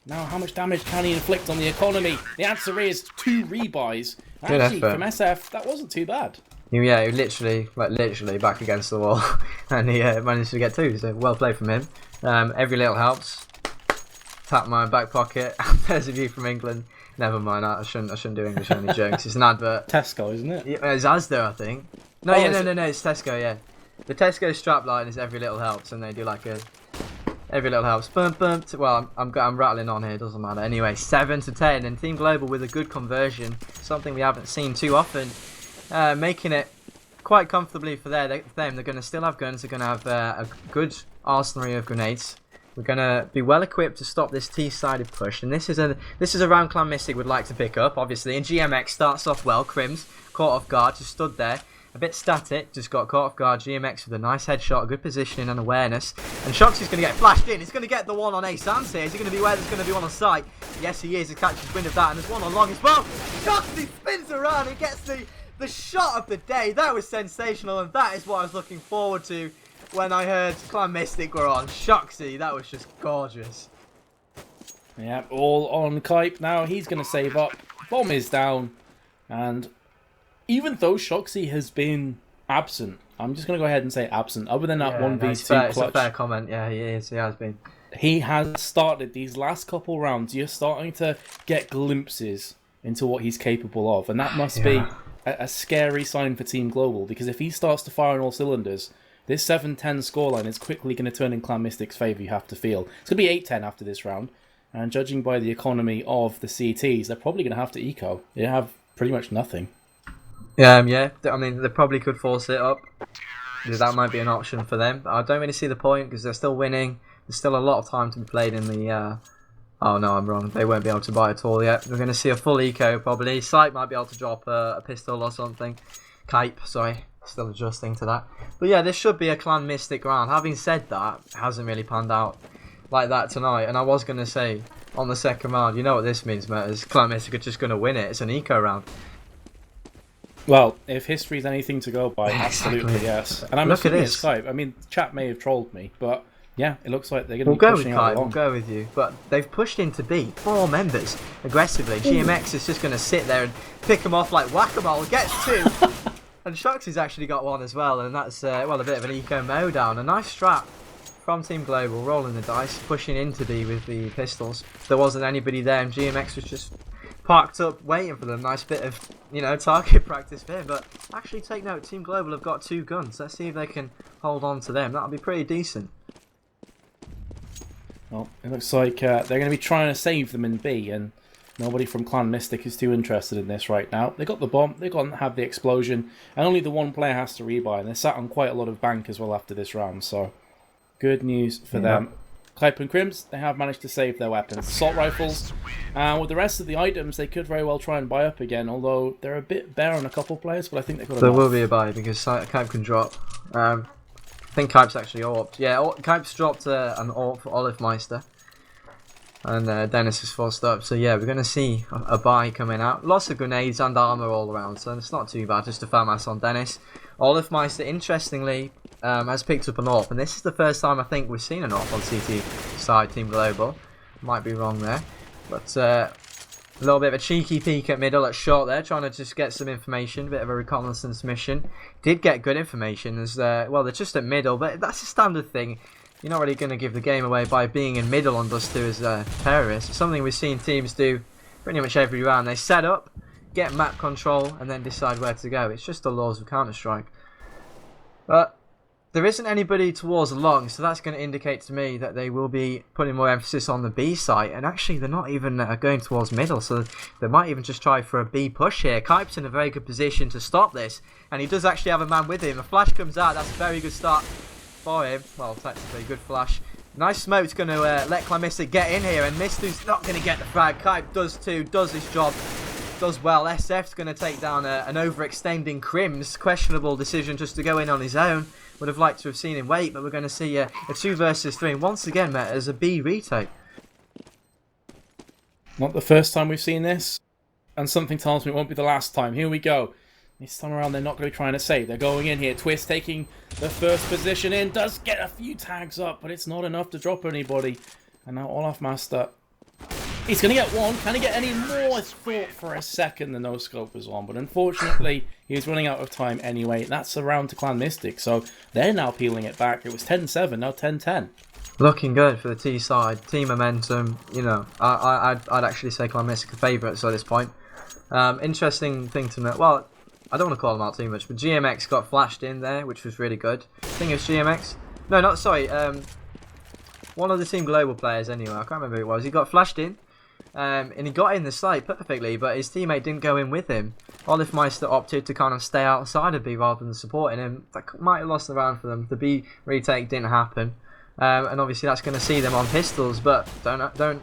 Speaker 2: Now, how much damage can he inflict on the economy? The answer is 2 rebuys. Actually, from SF, that wasn't too bad.
Speaker 1: Yeah, he literally back against the wall, and he managed to get 2. So well played from him. Every little helps. Tap my back pocket. There's a view from England. Never mind. I shouldn't do English only jokes. It's an advert.
Speaker 2: Tesco, isn't it?
Speaker 1: Yeah, it's Asda, I think. No,
Speaker 2: oh,
Speaker 1: yeah, no. It's Tesco. Yeah, the Tesco strapline is every little helps, and they do like a every little helps. Bump. Well, I'm rattling on here. Doesn't matter. Anyway, 7-10, and Team Global with a good conversion. Something we haven't seen too often. Making it quite comfortably for them. They're going to still have guns. They're going to have a good arsenal of grenades. We're going to be well equipped to stop this T-sided push. And this is a round Clan-Mystik would like to pick up, obviously. And GMX starts off well. Crims caught off guard, just stood there. A bit static, just got caught off guard. GMX with a nice headshot, good positioning and awareness. And Shoxy's going to get flashed in. He's going to get the one on Ace Sans here. Is he going to be where there's going to be one on sight? Yes, he is. He catches wind of that. And there's one on long as well. Shoxy spins around and gets the shot of the day. That was sensational, and that is what I was looking forward to when I heard Clan-Mystik were on. Shoxy, that was just gorgeous.
Speaker 2: Yeah, all on Kite now. He's going to save up. Bomb is down. And even though Shoxy has been absent, I'm just going to go ahead and say absent, other than that 1v2 clutch.
Speaker 1: It's a fair comment. Yeah, he is. He has been.
Speaker 2: He has started these last couple rounds. You're starting to get glimpses into what he's capable of. And that must be a scary sign for Team Global, because if he starts to fire on all cylinders, this 7-10 scoreline is quickly going to turn in Clan-Mystik's favour, you have to feel. It's going to be 8-10 after this round, and judging by the economy of the CTs, they're probably going to have to eco. They have pretty much nothing.
Speaker 1: Yeah, I mean, they probably could force it up. That might be an option for them. But I don't really see the point, because they're still winning. There's still a lot of time to be played in the... Oh no, I'm wrong. They won't be able to buy at all yet. We're going to see a full eco probably. Sight might be able to drop a pistol or something. Kype, sorry. Still adjusting to that. But yeah, this should be a Clan-Mystik round. Having said that, it hasn't really panned out like that tonight. And I was going to say, on the second round, you know what this means, mate, is Clan-Mystik are just going to win it. It's an eco round.
Speaker 2: Well, if history is anything to go by, absolutely yes. And I'm assuming it's Kype. I mean, chat may have trolled me, but... yeah, it looks like they're going to be pushing out along.
Speaker 1: We'll go with you. But they've pushed into B. 4 members aggressively. GMX is just going to sit there and pick them off like whack-a-mole. Gets 2. And Shoxy's actually got 1 as well. And that's, well, a bit of an eco mowdown. A nice strap from Team Global. Rolling the dice. Pushing into B with the pistols. There wasn't anybody there. And GMX was just parked up waiting for them. Nice bit of, target practice there. But actually, take note. Team Global have got 2 guns. Let's see if they can hold on to them. That'll be pretty decent.
Speaker 2: Well, it looks like they're going to be trying to save them in B, and nobody from Clan-Mystik is too interested in this right now. They got the bomb, they got to have the explosion, and only the one player has to rebuy, and they sat on quite a lot of bank as well after this round, so good news for them. Kype and Crims, they have managed to save their weapons. Assault rifles, with the rest of the items, they could very well try and buy up again, although they're a bit bare on a couple players, but I think they've got enough.
Speaker 1: There will be a buy, because Kype can drop. I think Kype's actually AWP'd. Yeah, Kype's dropped an AWP for Olivmeister. And Dennis is forced up. So yeah, we're going to see a buy coming out. Lots of grenades and armour all around, so it's not too bad. Just a FAMAS on Dennis. Olivmeister, interestingly, has picked up an AWP. And this is the first time I think we've seen an AWP on CT side, Team Global. Might be wrong there. But a little bit of a cheeky peek at middle at short there, trying to just get some information, bit of a reconnaissance mission. Did get good information as, well, they're just at middle, but that's a standard thing. You're not really going to give the game away by being in middle on Dust 2 as a terrorist. It's something we've seen teams do pretty much every round. They set up, get map control, and then decide where to go. It's just the laws of Counter-Strike. But There isn't anybody towards long, so that's going to indicate to me that they will be putting more emphasis on the B site. And actually, they're not even going towards middle, so they might even just try for a B push here. Kipe's in a very good position to stop this, and he does actually have a man with him. A flash comes out. That's a very good start for him. Well, technically, good flash. Nice smoke's going to let Clan-Mystik get in here, and Mistu's not going to get the frag. Kipe does too, does his job. Does well. SF's going to take down an overextending Crims. Questionable decision just to go in on his own. Would have liked to have seen him wait, but we're going to see a 2 versus 3. And once again, met as a B retake.
Speaker 2: Not the first time we've seen this, and something tells me it won't be the last time. Here we go. This time around, they're not going to be trying to save. They're going in here. Twist taking the first position in. Does get a few tags up, but it's not enough to drop anybody. And now Olaf Master. He's going to get one. Can he get any more? I thought for a second the no-scope was on, but unfortunately, he's running out of time anyway. That's a round to Clan-Mystik, so they're now peeling it back. It was 10-7, now 10-10.
Speaker 1: Looking good for the T side. Team momentum, you know, I'd actually say Clan-Mystik are favourites at this point. Interesting thing to note. Well, I don't want to call them out too much, but GMX got flashed in there, which was really good. I think it was GMX. No, not sorry. One of the Team Global players anyway. I can't remember who it was. He got flashed in. And he got in the site perfectly, but his teammate didn't go in with him. Olafmeister opted to kind of stay outside of B rather than supporting him. That might have lost the round for them. The B retake didn't happen. And obviously that's going to see them on pistols, but don't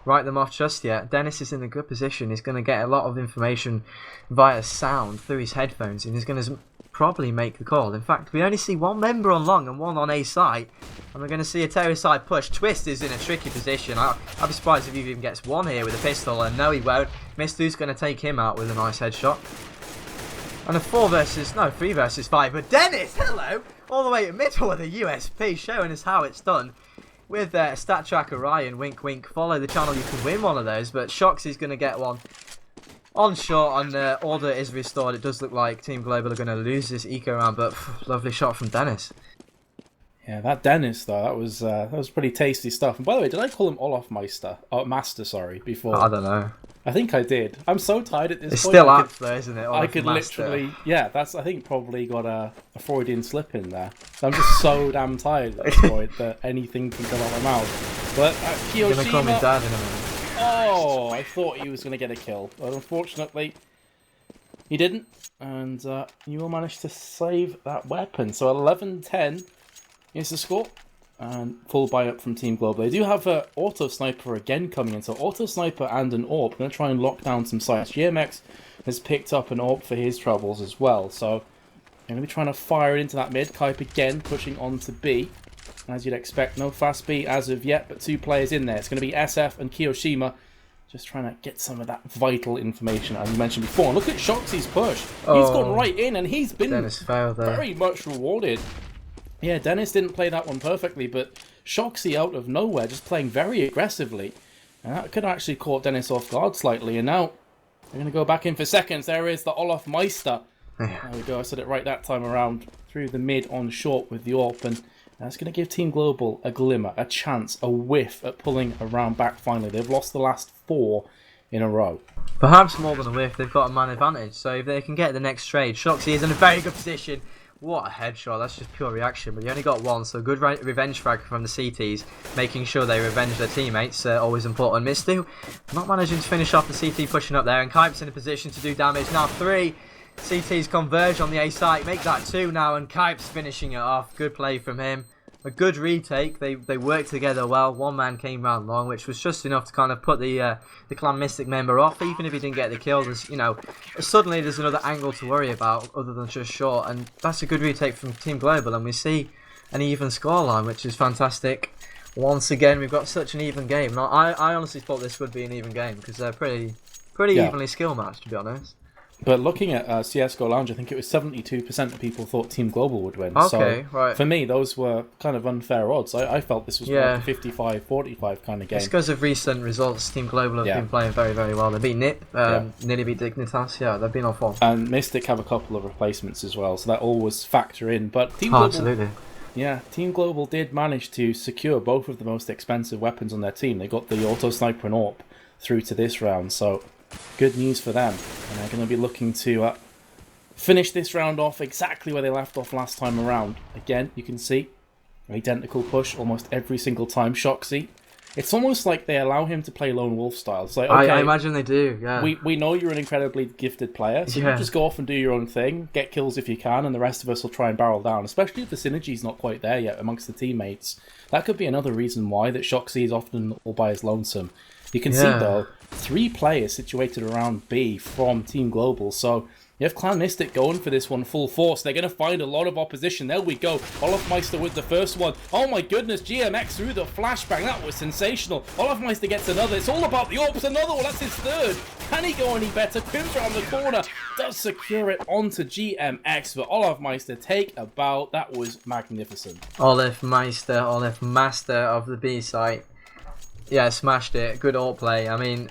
Speaker 1: write them off just yet. Dennis is in a good position. He's going to get a lot of information via sound through his headphones, and he's going to probably make the call. In fact, we only see one member on long and one on A site, and we're going to see a terror side push. Twist is in a tricky position. I'd be surprised if he even gets one here with a pistol, and no, he won't. Mistu's going to take him out with a nice headshot. And a 3 versus 5. But Dennis, hello, all the way to middle with a USP, showing us how it's done. With Stat Tracker Ryan, wink wink, follow the channel, you can win one of those. But Shoxy's going to get one. On short, and order is restored. It does look like Team Global are going to lose this eco round, but lovely shot from Dennis.
Speaker 2: Yeah, that Dennis though, that was pretty tasty stuff. And by the way, did I call him Olafmeister? Oh, Master, sorry, before.
Speaker 1: I don't know.
Speaker 2: I think I did. I'm so tired at this point.
Speaker 1: It's still up though, isn't it?
Speaker 2: I could literally, yeah, that's, I think, probably got a Freudian slip in there. I'm just so damn tired at this point that anything can come out of my mouth. But
Speaker 1: You're going to call me Dad in a minute.
Speaker 2: Oh, I thought he was going to get a kill, but unfortunately he didn't, and you will manage to save that weapon. So 11-10 is the score, and full buy up from Team Global. They do have an Auto Sniper again coming in, so Auto Sniper and an AWP. I'm going to try and lock down some sites. GMX has picked up an AWP for his troubles as well, so I'm going to be trying to fire it into that mid. Kipe again pushing on to B. As you'd expect, no fast B as of yet, but 2 players in there. It's going to be SF and Kiyoshima, just trying to get some of that vital information, as you mentioned before. And look at Shoxy's push. He's gone right in, and he's been very much rewarded. Yeah, Dennis didn't play that one perfectly, but Shoxy out of nowhere, just playing very aggressively. And that could actually caught Dennis off guard slightly. And now, they're going to go back in for seconds. There is the Olafmeister. There we go, I said it right that time around. Through the mid on short with the AWP, and that's going to give Team Global a glimmer, a chance, a whiff at pulling a round back finally. They've lost the last 4 in a row. Perhaps
Speaker 1: more than a whiff, they've got a man advantage. So if they can get the next trade, Shoxy is in a very good position. What a headshot, that's just pure reaction. But he only got one, so good revenge frag from the CTs, making sure they revenge their teammates, always important. Mistu not managing to finish off the CT pushing up there, and Kipe's in a position to do damage. Now 3 CTs converge on the A site, make that 2 now, and Kipe's finishing it off. Good play from him. A good retake. They worked together well. One man came round long, which was just enough to kind of put the Clan-Mystik member off. Even if he didn't get the kill, there's, you know, suddenly there's another angle to worry about other than just short. And that's a good retake from Team Global, and we see an even scoreline, which is fantastic. Once again, we've got such an even game. Now, I honestly thought this would be an even game because they're pretty evenly skill matched, to be honest.
Speaker 2: But looking at CSGO Lounge, I think it was 72% of people thought Team Global would win.
Speaker 1: Okay,
Speaker 2: so
Speaker 1: right.
Speaker 2: For me, those were kind of unfair odds. I felt this was more like a 55-45 kind of game.
Speaker 1: It's because of recent results. Team Global have been playing very, very well. They beat NIP, nearly beat Dignitas. Yeah, they've been on form.
Speaker 2: And Mystic have a couple of replacements as well, so that always factor in. But Team Global,
Speaker 1: absolutely.
Speaker 2: Yeah, Team Global did manage to secure both of the most expensive weapons on their team. They got the Auto Sniper and AWP through to this round, so good news for them. And they're going to be looking to finish this round off exactly where they left off last time around. Again, you can see identical push almost every single time. Shoxy, it's almost like they allow him to play lone wolf style. It's like, okay,
Speaker 1: I imagine they do, yeah.
Speaker 2: We know you're an incredibly gifted player, so you just go off and do your own thing, get kills if you can, and the rest of us will try and barrel down, especially if the synergy's not quite there yet amongst the teammates. That could be another reason why that Shoxy is often all by his lonesome. You can see, though, 3 players situated around B from Team Global, so you have Clan-Mystik going for this one full force. They're going to find a lot of opposition. There we go. Olofmeister with the first one. Oh my goodness, GMX through the flashbang. That was sensational. Olofmeister gets another. It's all about the AWPs. Another one. That's his third. Can he go any better? Crims around the corner. Does secure it onto GMX. But Olofmeister take a bow. That was magnificent.
Speaker 1: Olofmeister of the B site. Yeah, smashed it. Good ult play. I mean,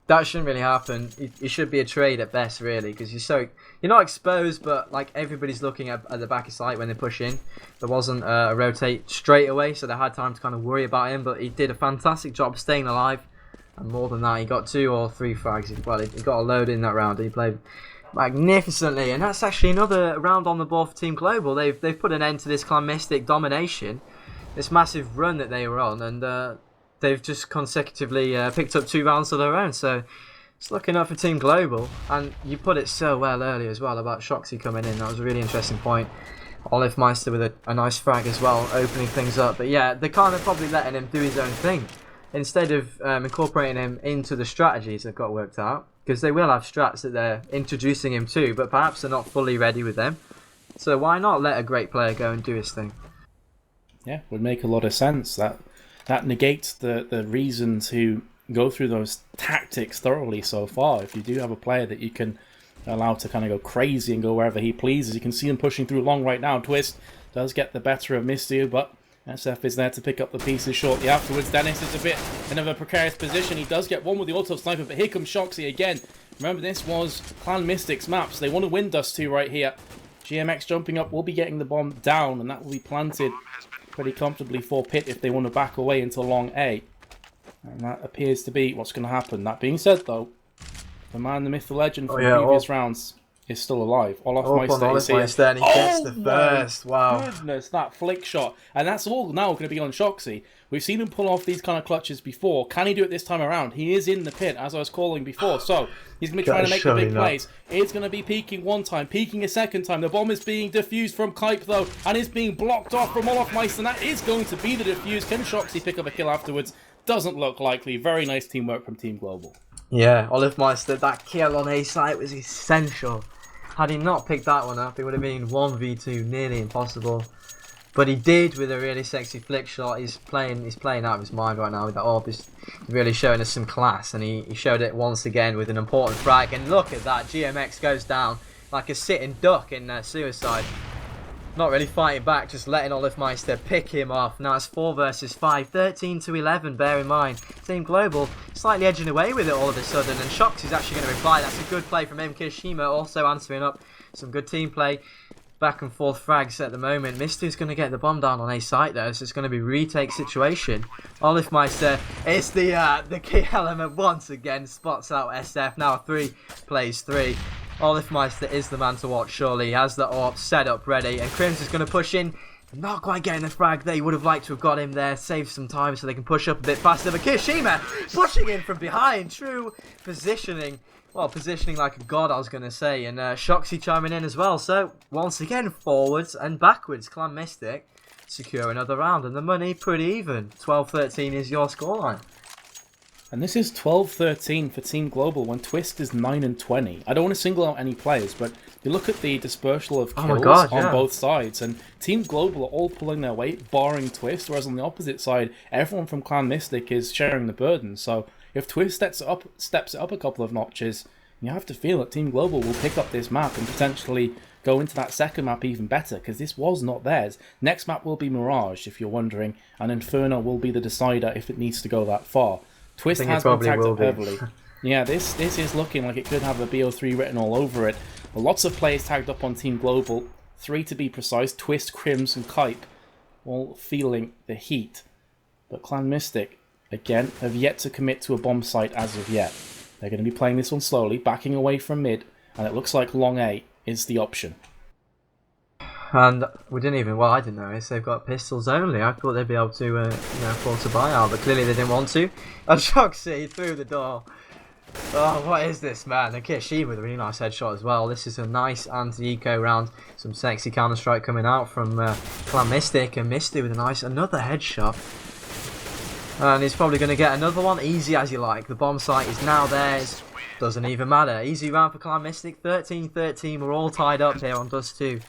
Speaker 1: that shouldn't really happen. It should be a trade at best, really, because you're not exposed, but like everybody's looking at the back of sight when they push in. There wasn't a rotate straight away, so they had time to kind of worry about him. But he did a fantastic job staying alive, and more than that, he got 2 or 3 frags. Well, he got a load in that round. He played magnificently, and that's actually another round on the board for Team Global. They've put an end to this Clan-Mystik domination, this massive run that they were on, and they've just consecutively picked up 2 rounds of their own, so it's looking up for Team Global. And you put it so well earlier as well about Shoxy coming in. That was a really interesting point. Olofmeister with a nice frag as well, opening things up. But yeah, they're kind of probably letting him do his own thing instead of incorporating him into the strategies they've got worked out, because they will have strats that they're introducing him to, but perhaps they're not fully ready with them. So why not let a great player go and do his thing?
Speaker 2: Yeah, would make a lot of sense. That negates the reason to go through those tactics thoroughly so far. If you do have a player that you can allow to kind of go crazy and go wherever he pleases, you can see him pushing through long right now. Twist does get the better of Mystu, but SF is there to pick up the pieces shortly afterwards. Dennis is a bit in a precarious position. He does get one with the auto sniper, but here comes Shoxy again. Remember, this was Clan-Mystik's map, so they want to win Dust 2 right here. GMX jumping up will be getting the bomb down, and that will be planted pretty comfortably for Pit if they want to back away into long A. And that appears to be what's going to happen. That being said, though, the man, the myth, the legend from previous rounds is still alive. Olofmeister is here.
Speaker 1: And he gets the first. Wow.
Speaker 2: Goodness, that flick shot. And that's all now going to be on Shoxy. We've seen him pull off these kind of clutches before. Can he do it this time around? He is in the pit, as I was calling before. So he's going to be trying to make the big plays. It's going to be peeking one time, peeking a second time. The bomb is being defused from Kype, though, and is being blocked off from Olofmeister. And that is going to be the defuse. Can Shoxy pick up a kill afterwards? Doesn't look likely. Very nice teamwork from Team Global.
Speaker 1: Yeah, Olofmeister, that kill on A site was essential. Had he not picked that one up, it would have been 1v2, nearly impossible. But he did with a really sexy flick shot. He's playing out of his mind right now with that AWP. He's really showing us some class, and he showed it once again with an important frag. And look at that, GMX goes down like a sitting duck in Suicide. Not really fighting back, just letting Olofmeister pick him off. Now it's 4 versus 5, 13 to 11, bear in mind. Team Global slightly edging away with it all of a sudden, and Shoxy's actually going to reply. That's a good play from him. Kirishima also answering up. Some good team play. Back and forth frags at the moment. Mystu's going to get the bomb down on A site though, so it's going to be retake situation. Olofmeister is the key element once again. Spots out SF. Now 3 plays 3. Olofmeister is the man to watch, surely. He has the AWP set up ready, and Crims is going to push in. Not quite getting the frag. They would have liked to have got him there, save some time so they can push up a bit faster. But Kirishima pushing in from behind. True positioning. Well, positioning like a god, I was going to say. And Shoxy chiming in as well. So, once again, forwards and backwards. Clan-Mystik secure another round. And the money pretty even. 12-13 is your scoreline.
Speaker 2: And this is 12-13 for Team Global when Twist is 9-20. I don't want to single out any players, but you look at the dispersal of kills on both sides, and Team Global are all pulling their weight, barring Twist, whereas on the opposite side, everyone from Clan-Mystik is sharing the burden. So if Twist steps it up a couple of notches, you have to feel that Team Global will pick up this map and potentially go into that second map even better, because this was not theirs. Next map will be Mirage, if you're wondering, and Inferno will be the decider if it needs to go that far. Twist has been tagged up heavily. Yeah, this is looking like it could have a BO3 written all over it. But lots of players tagged up on Team Global, 3 to be precise, Twist, Crims and Kype, all feeling the heat. But Clan-Mystik, again, have yet to commit to a bomb site as of yet. They're going to be playing this one slowly, backing away from mid, and it looks like long A is the option.
Speaker 1: And we didn't even, well, I didn't notice they've got pistols only. I thought they'd be able to, force a buyout, but clearly they didn't want to. And Shoxy through the door. Oh, what is this, man? And Kishiba with a really nice headshot as well. This is a nice anti-eco round. Some sexy Counter-Strike coming out from Clan-Mystik, and Misty with another headshot. And he's probably going to get another one, easy as you like. The bomb site is now theirs. Doesn't even matter. Easy round for Clan-Mystik. 13-13. We're all tied up here on Dust 2.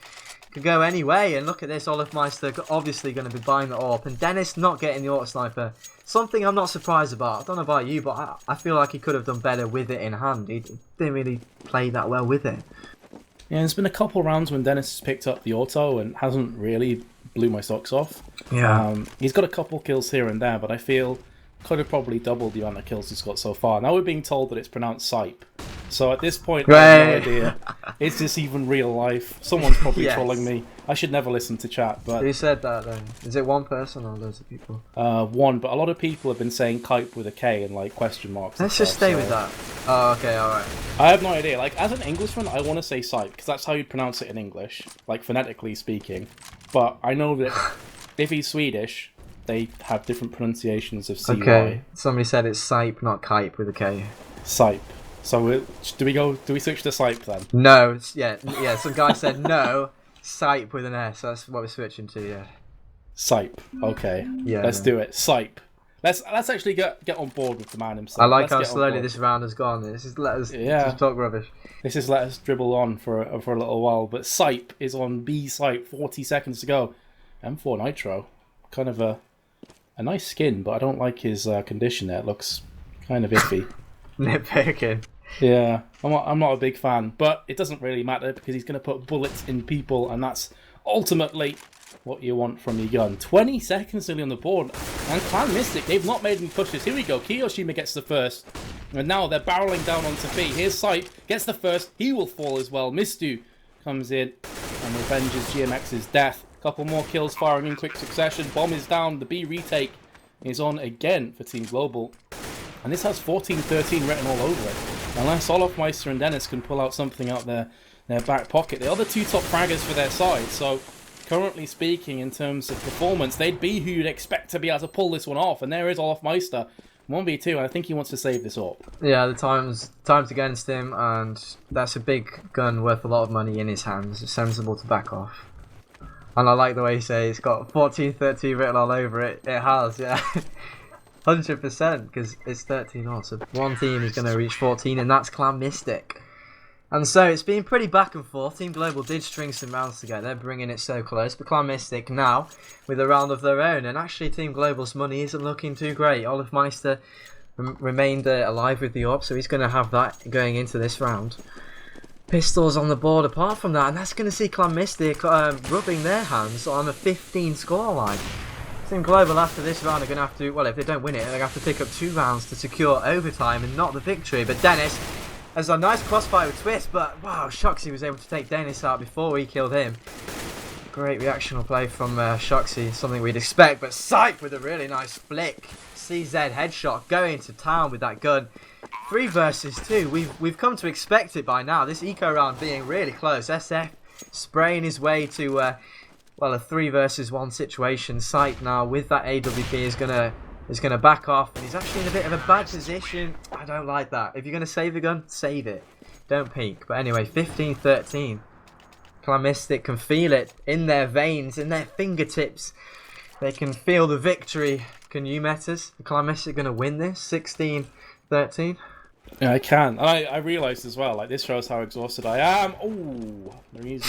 Speaker 1: Could go any way, and look at this. Olafmeister obviously going to be buying the AWP, and Dennis not getting the auto sniper. Something I'm not surprised about. I don't know about you, but I feel like he could have done better with it in hand. He didn't really play that well with it.
Speaker 2: Yeah, there's been a couple rounds when Dennis has picked up the auto and hasn't really blew my socks off.
Speaker 1: Yeah.
Speaker 2: He's got a couple kills here and there, but I feel could have probably doubled the amount of kills he's got so far. Now we're being told that it's pronounced Sipe. So at this point, I have no idea. Is this even real life? Someone's probably trolling me. I should never listen to chat. But
Speaker 1: who said that then? Is it one person or loads of people?
Speaker 2: One, but a lot of people have been saying Kipe with a K and like question marks.
Speaker 1: Let's just stay with that. Oh, okay, alright.
Speaker 2: I have no idea. Like, as an Englishman, I want to say Sipe, because that's how you'd pronounce it in English, like phonetically speaking. But I know that if he's Swedish, they have different pronunciations of CY.
Speaker 1: Okay, somebody said it's Sipe, not Kipe with a K.
Speaker 2: Sipe. So do we switch to Sipe then?
Speaker 1: No, yeah. Some guy said no, Sipe with an S. That's what we're switching to. Yeah.
Speaker 2: Sipe. Okay.
Speaker 1: Yeah.
Speaker 2: Let's do it. Sipe. Let's actually get on board with the man himself.
Speaker 1: I like how slowly this round has gone. This is let us just talk rubbish.
Speaker 2: This is let us dribble on for a little while. But Sipe is on B site. 40 seconds to go. M4 Nitro, kind of a nice skin, but I don't like his condition there. It looks kind of iffy.
Speaker 1: Nitpicking.
Speaker 2: Yeah, I'm not a big fan, but it doesn't really matter because he's going to put bullets in people, and that's ultimately what you want from your gun. 20 seconds only on the board, and Clan-Mystik, they've not made any pushes. Here we go, Kiyoshima gets the first, and now they're barreling down onto B. Here's Sight, gets the first, he will fall as well. Mistu comes in and revenges GMX's death. Couple more kills firing in quick succession. Bomb is down, the B retake is on again for Team Global. And this has 14-13 written all over it. Unless Olafmeister and Dennis can pull out something out their back pocket. The other two top fraggers for their side. So, currently speaking, in terms of performance, they'd be who you'd expect to be able to pull this one off. And there is Olafmeister. 1v2, and I think he wants to save this up.
Speaker 1: Yeah, the time's against him, and that's a big gun worth a lot of money in his hands. It's sensible to back off. And I like the way you say it's got 14-13 written all over it. It has, yeah. 100%, because it's 13-0, so one team is going to reach 14, and that's Clan-Mystik. And so it's been pretty back and forth. Team Global did string some rounds together, bringing it so close, but Clan-Mystik now with a round of their own, and actually Team Global's money isn't looking too great. Olafmeister remained alive with the AWP, so he's going to have that going into this round. Pistols on the board apart from that, and that's going to see Clan-Mystik rubbing their hands on a 15 scoreline. Team Global after this round are going to have to, well, if they don't win it, they're going to have to pick up 2 rounds to secure overtime and not the victory. But Dennis has a nice crossfire with Twist, but wow, Shoxy was able to take Dennis out before he killed him. Great reactional play from Shoxy, something we'd expect, but Sipe with a really nice flick. CZ headshot going to town with that gun. 3 versus 2, we've come to expect it by now. This eco round being really close. SF spraying his way to well, a 3 versus 1 situation. Sight now with that AWP is gonna back off, and he's actually in a bit of a bad position. I don't like that. If you're gonna save a gun, save it. Don't peek. But anyway, 15-13. Clan-Mystik can feel it in their veins, in their fingertips. They can feel the victory. Can you, Metas? Are Clan-Mystik gonna win this? 16-13.
Speaker 2: Yeah, I can. I realised as well, like, this shows how exhausted I am. Oh, the reason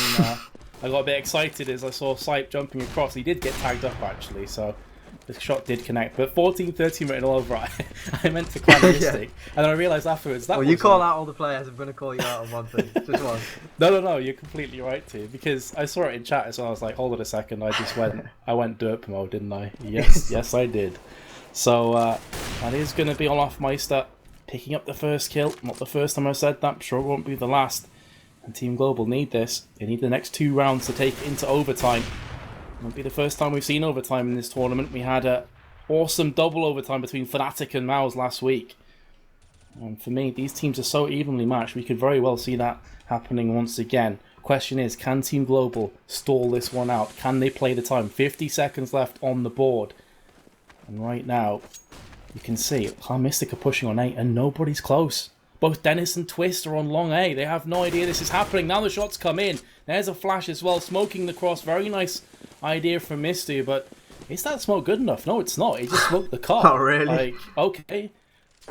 Speaker 2: I got a bit excited as I saw Sipe jumping across. He did get tagged up, actually, so the shot did connect. But 14-13 written all over it. I meant to Clan-Mystik, and then I realised afterwards that
Speaker 1: you call out all the players. I'm going to call you out on one thing. Just one.
Speaker 2: No, you're completely right, too, because I saw it in chat as well. I was like, hold on a second, I went derp mode, didn't I? Yes, I did. So, that is going to be Olafmeister picking up the first kill. Not the first time I said that, I'm sure it won't be the last. And Team Global need this. They need the next 2 rounds to take it into overtime. It won't be the first time we've seen overtime in this tournament. We had an awesome double overtime between Fnatic and Mouse last week. And for me, these teams are so evenly matched, we could very well see that happening once again. question is, can Team Global stall this one out? Can they play the time? 50 seconds left on the board. And right now, you can see Clan-Mystik are pushing on A, and nobody's close. Both Dennis and Twist are on long A. They have no idea this is happening. Now the shots come in. There's a flash as well, smoking the cross. Very nice idea from Misty, but is that smoke good enough? No, it's not. He just smoked the car.
Speaker 1: Oh, really?
Speaker 2: Like, okay,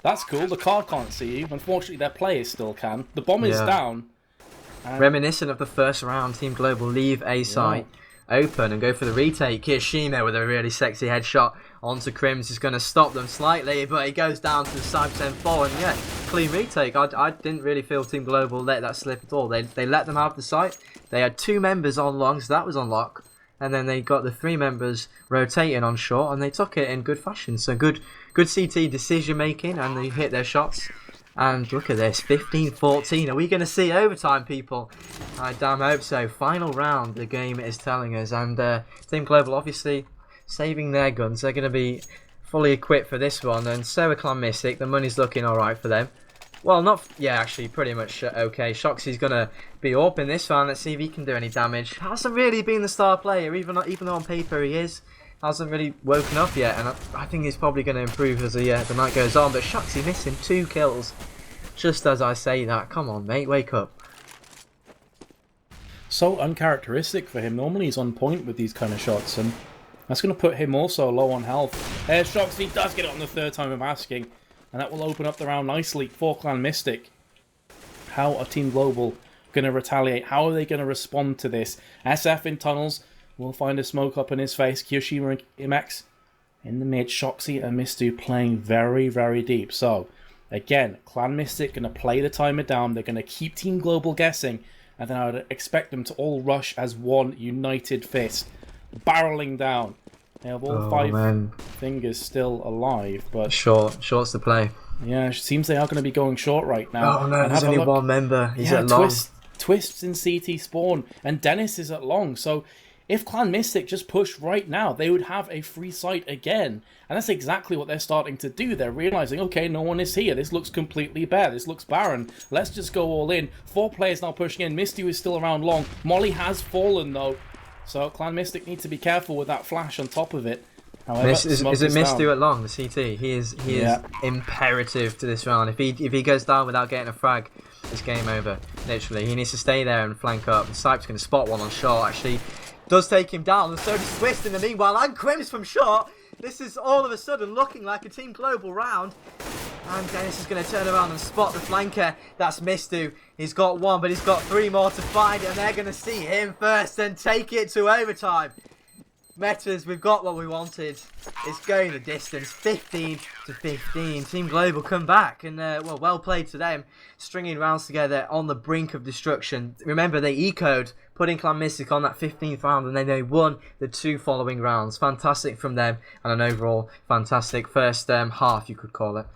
Speaker 2: that's cool. The car can't see you. Unfortunately, their players still can. The bomb is down.
Speaker 1: Reminiscent of the first round, Team Global leave A site open and go for the retake. Kirishima with a really sexy headshot onto Crims is going to stop them slightly, but he goes down to the Cybersen 4, and yeah, clean retake. I didn't really feel Team Global let that slip at all. They let them have the site. They had 2 members on long, so that was on lock, and then they got the 3 members rotating on short, and they took it in good fashion. So good CT decision making, and they hit their shots. And look at this, 15-14. Are we going to see overtime, people? I damn hope so. Final round, the game is telling us. And Team Global, obviously, saving their guns. They're going to be fully equipped for this one. And so are Clan-Mystik. The money's looking alright for them. Well, not... Yeah, actually, pretty much okay. Shoxy's going to be up in this round. Let's see if he can do any damage. Hasn't really been the star player, even though on paper he is. Hasn't really woken up yet, and I think he's probably going to improve as the night goes on. But Shoxy missing 2 kills just as I say that. Come on, mate, wake up.
Speaker 2: So uncharacteristic for him. Normally he's on point with these kind of shots, and that's going to put him also low on health. There's Shoxy, he does get it on the 3rd time of asking, and that will open up the round nicely for Clan-Mystik. How are Team Global going to retaliate? How are they going to respond to this? SF in tunnels. We'll find a smoke up in his face. Kirishima and Imex in the mid. Shoxy and Mistu playing very, very deep. So, again, Clan-Mystik going to play the timer down. They're going to keep Team Global guessing. And then I would expect them to all rush as one united fist. Barreling down. They have all 5 fingers still alive. But
Speaker 1: Short's the play.
Speaker 2: Yeah, it seems they are going to be going short right now.
Speaker 1: Oh no, there's only one member. He's at long.
Speaker 2: Twist's in CT spawn. And Dennis is at long. So... if Clan-Mystik just pushed right now, they would have a free site again. And that's exactly what they're starting to do. They're realizing, okay, no one is here. This looks completely bare. This looks barren. Let's just go all in. 4 players now pushing in. Misty is still around long. Molly has fallen, though. So Clan-Mystik need to be careful with that flash on top of it. However,
Speaker 1: is it Misty at long, the CT? He is imperative to this round. If he goes down without getting a frag, it's game over. Literally. He needs to stay there and flank up. And Sipe's going to spot one on short, actually. Does take him down, and so does Twist in the meanwhile, and Crims from short. This is all of a sudden looking like a Team Global round. And Dennis is going to turn around and spot the flanker. That's Mistu. He's got 1, but he's got 3 more to find, and they're going to see him first and take it to overtime. Metas, we've got what we wanted. It's going the distance, 15-15. Team Global come back, and well played to them. Stringing rounds together on the brink of destruction. Remember, they ecoed, putting Clan-Mystik on that 15th round, and then they won the 2 following rounds. Fantastic from them, and an overall fantastic first half, you could call it.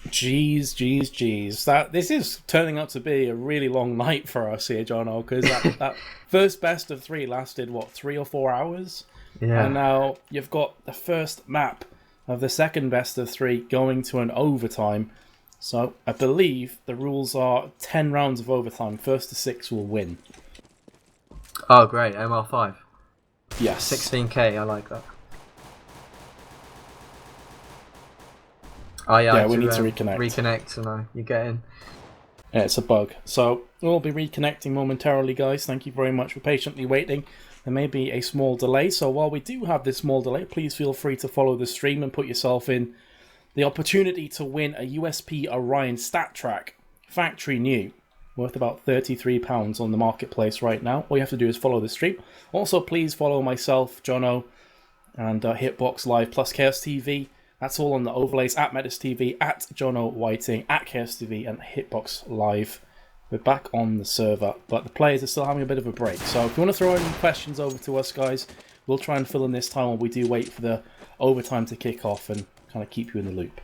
Speaker 2: Jeez. This is turning out to be a really long night for us here, Jono, because that first best of 3 lasted, what, 3 or 4 hours?
Speaker 1: Yeah.
Speaker 2: And now you've got the first map of the second best of 3 going to an overtime. So I believe the rules are 10 rounds of overtime. First to 6 will win.
Speaker 1: Oh, great. ML5.
Speaker 2: Yes.
Speaker 1: 16k, I like that. Oh
Speaker 2: yeah, we need to reconnect.
Speaker 1: Reconnect, and you get in.
Speaker 2: Yeah, it's a bug. So we'll be reconnecting momentarily, guys. Thank you very much for patiently waiting. There may be a small delay, so while we do have this small delay, please feel free to follow the stream and put yourself in the opportunity to win a USP Orion Stat Track, factory new, worth about £33 on the marketplace right now. All you have to do is follow the stream. Also, please follow myself, Jono, and Hitbox Live plus Chaos TV. That's all on the overlays at Metis TV, at Jono Whiting, at Chaos TV, and Hitbox Live. We're back on the server, but the players are still having a bit of a break. So if you want to throw any questions over to us, guys, we'll try and fill in this time while we do wait for the overtime to kick off and kind of keep you in the loop.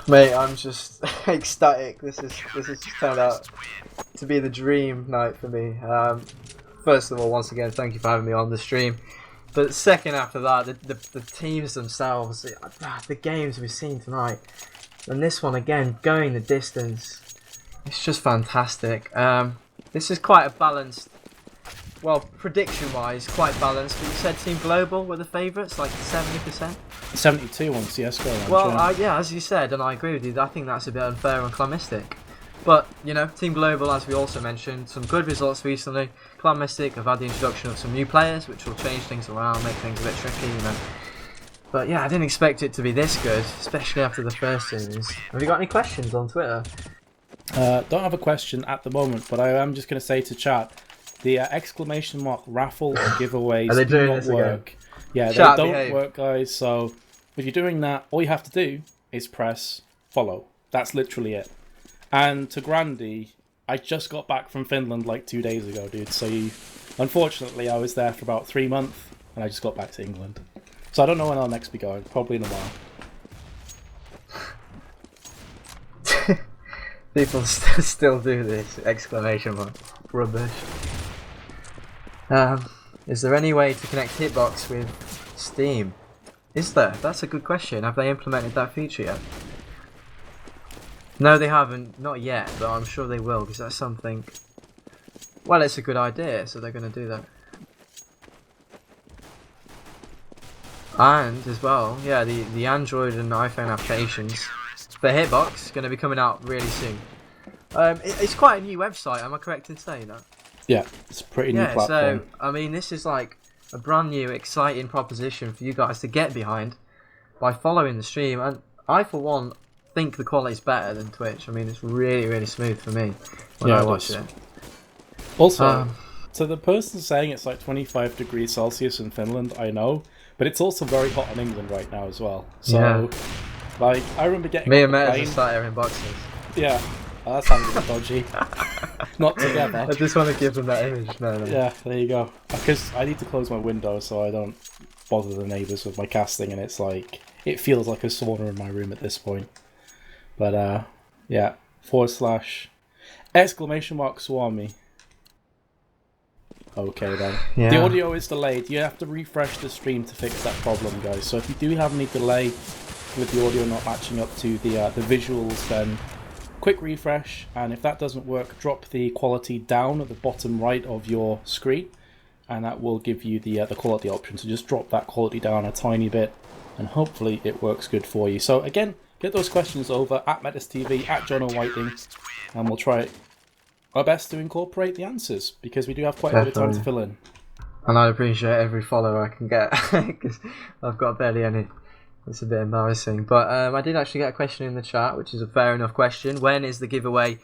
Speaker 1: Mate, I'm just ecstatic. This has turned out to be the dream night for me. First of all, once again, thank you for having me on the stream. But second after that, the teams themselves, the games we've seen tonight, and this one again, going the distance, it's just fantastic. This is quite a balanced. Well, prediction-wise, quite balanced. But you said Team Global were the favourites, like 70%.
Speaker 2: 72 on CS:GO.
Speaker 1: Well, yeah, as you said, and I agree with you. I think that's a bit unfair on Clan-Mystik. But you know, Team Global, as we also mentioned, some good results recently. Clan-Mystik have had the introduction of some new players, which will change things around, make things a bit tricky, you know. But yeah, I didn't expect it to be this good, especially after the first series. Have you got any questions on Twitter?
Speaker 2: Don't have a question at the moment, but I am just going to say to chat, the exclamation mark raffle or giveaways do not work. Yeah,
Speaker 1: Chat,
Speaker 2: they don't
Speaker 1: behave.
Speaker 2: work, guys. So if you're doing that, all you have to do is press follow. That's literally it. And to Grandy, I just got back from Finland like 2 days ago, dude. So unfortunately, I was there for about 3 months, and I just got back to England. So I don't know when I'll next be going. Probably in a while.
Speaker 1: People still do this exclamation mark. Rubbish. Is there any way to connect Hitbox with Steam? Is there? That's a good question. Have they implemented that feature yet? No, they haven't. Not yet, but I'm sure they will, because that's something. Well, it's a good idea, so they're going to do that. And as well, yeah, the Android and iPhone applications for Hitbox going to be coming out really soon. It's quite a new website. Am I correct in saying that?
Speaker 2: Yeah, it's a pretty new platform.
Speaker 1: So I mean, this is like a brand new, exciting proposition for you guys to get behind by following the stream. And I, for one, think the quality's better than Twitch. I mean, it's really, really smooth for me when I watch it.
Speaker 2: Also, to the person saying it's like 25 degrees Celsius in Finland, I know, but it's also very hot in England right now as well. So, like, I remember getting
Speaker 1: me and Matt just sat here in boxes.
Speaker 2: Yeah, that sounds a bit dodgy. Not together.
Speaker 1: I just want to give them that image. No.
Speaker 2: Yeah, there you go. Because I need to close my window so I don't bother the neighbours with my casting, and it's like, it feels like a sauna in my room at this point. But, yeah, / exclamation mark Swami. Okay then. Yeah. The audio is delayed. You have to refresh the stream to fix that problem, guys. So if you do have any delay with the audio not matching up to the visuals, then quick refresh. And if that doesn't work, drop the quality down at the bottom right of your screen, and that will give you the quality option. So just drop that quality down a tiny bit, and hopefully it works good for you. So again, get those questions over at MetisTV, at John O'Whiting, and we'll try our best to incorporate the answers, because we do have quite a bit of time to fill in.
Speaker 1: And I appreciate every follower I can get, because I've got barely any. It's a bit embarrassing. But I did actually get a question in the chat, which is a fair enough question. When is the giveaway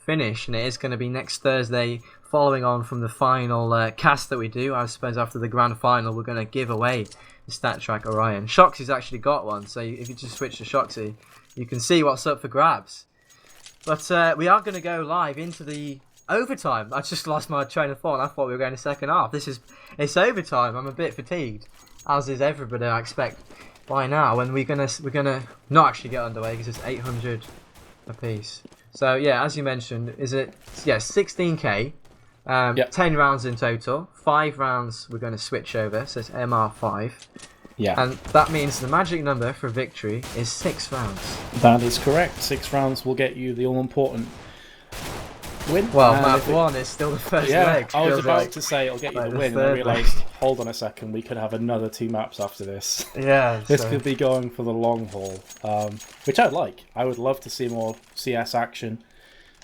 Speaker 1: finished? And it is going to be next Thursday, following on from the final cast that we do. I suppose after the grand final, we're going to give away the StatTrak Orion. Shoxy's actually got one, so if you just switch to Shoxy, you can see what's up for grabs. But we are going to go live into the overtime. I just lost my train of thought. I thought we were going to second half. It's overtime. I'm a bit fatigued, as is everybody, I expect, by now. And we're gonna not actually get underway because it's 800 apiece. So yeah, as you mentioned, 16k, 10 rounds in total. 5 rounds we're going to switch over. So it's MR5.
Speaker 2: Yeah.
Speaker 1: And that means the magic number for victory is 6 rounds.
Speaker 2: That is correct. 6 rounds will get you the all-important win.
Speaker 1: Well, map 1 is still the first leg.
Speaker 2: I was about to say it'll get you the win, and I realised, hold on a second, we could have another 2 maps after this.
Speaker 1: Yeah.
Speaker 2: This could be going for the long haul, which I'd like. I would love to see more CS action.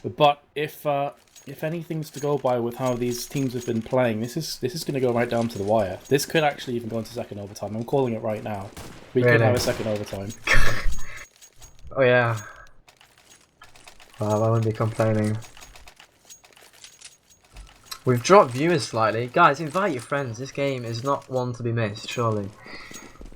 Speaker 2: But if anything's to go by with how these teams have been playing, this is going to go right down to the wire. This could actually even go into second overtime. I'm calling it right now. We could have a second overtime.
Speaker 1: Oh yeah. Well, I won't be complaining. We've dropped viewers slightly. Guys, invite your friends. This game is not one to be missed, surely.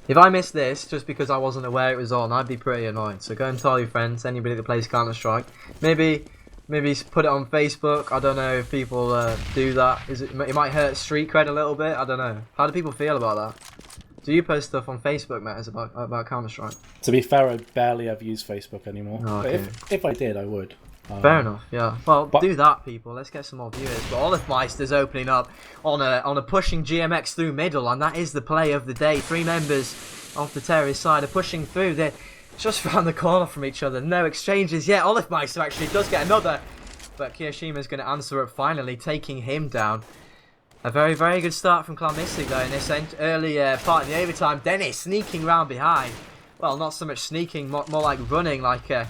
Speaker 1: If I missed this just because I wasn't aware it was on, I'd be pretty annoyed. So go and tell your friends, anybody that plays Counter-Strike. Maybe put it on Facebook. I don't know if people do that. It might hurt street cred a little bit. I don't know. How do people feel about that? Do you post stuff on Facebook, Matt, about Counter-Strike? To
Speaker 2: be fair, I barely ever use Facebook anymore.
Speaker 1: Oh, okay.
Speaker 2: But if I did, I would.
Speaker 1: Fair enough, yeah. Well, do that, people. Let's get some more viewers. But Olafmeister's opening up on a pushing GMX through middle, and that is the play of the day. 3 members of the terrorist side are pushing through. They're just round the corner from each other. No exchanges yet. Olafmeister actually does get another. but Kiroshima's going to answer up finally, taking him down. A very, very good start from Clan-Mystik though in this early part of the overtime. Dennis sneaking round behind. Well, not so much sneaking, more like running like a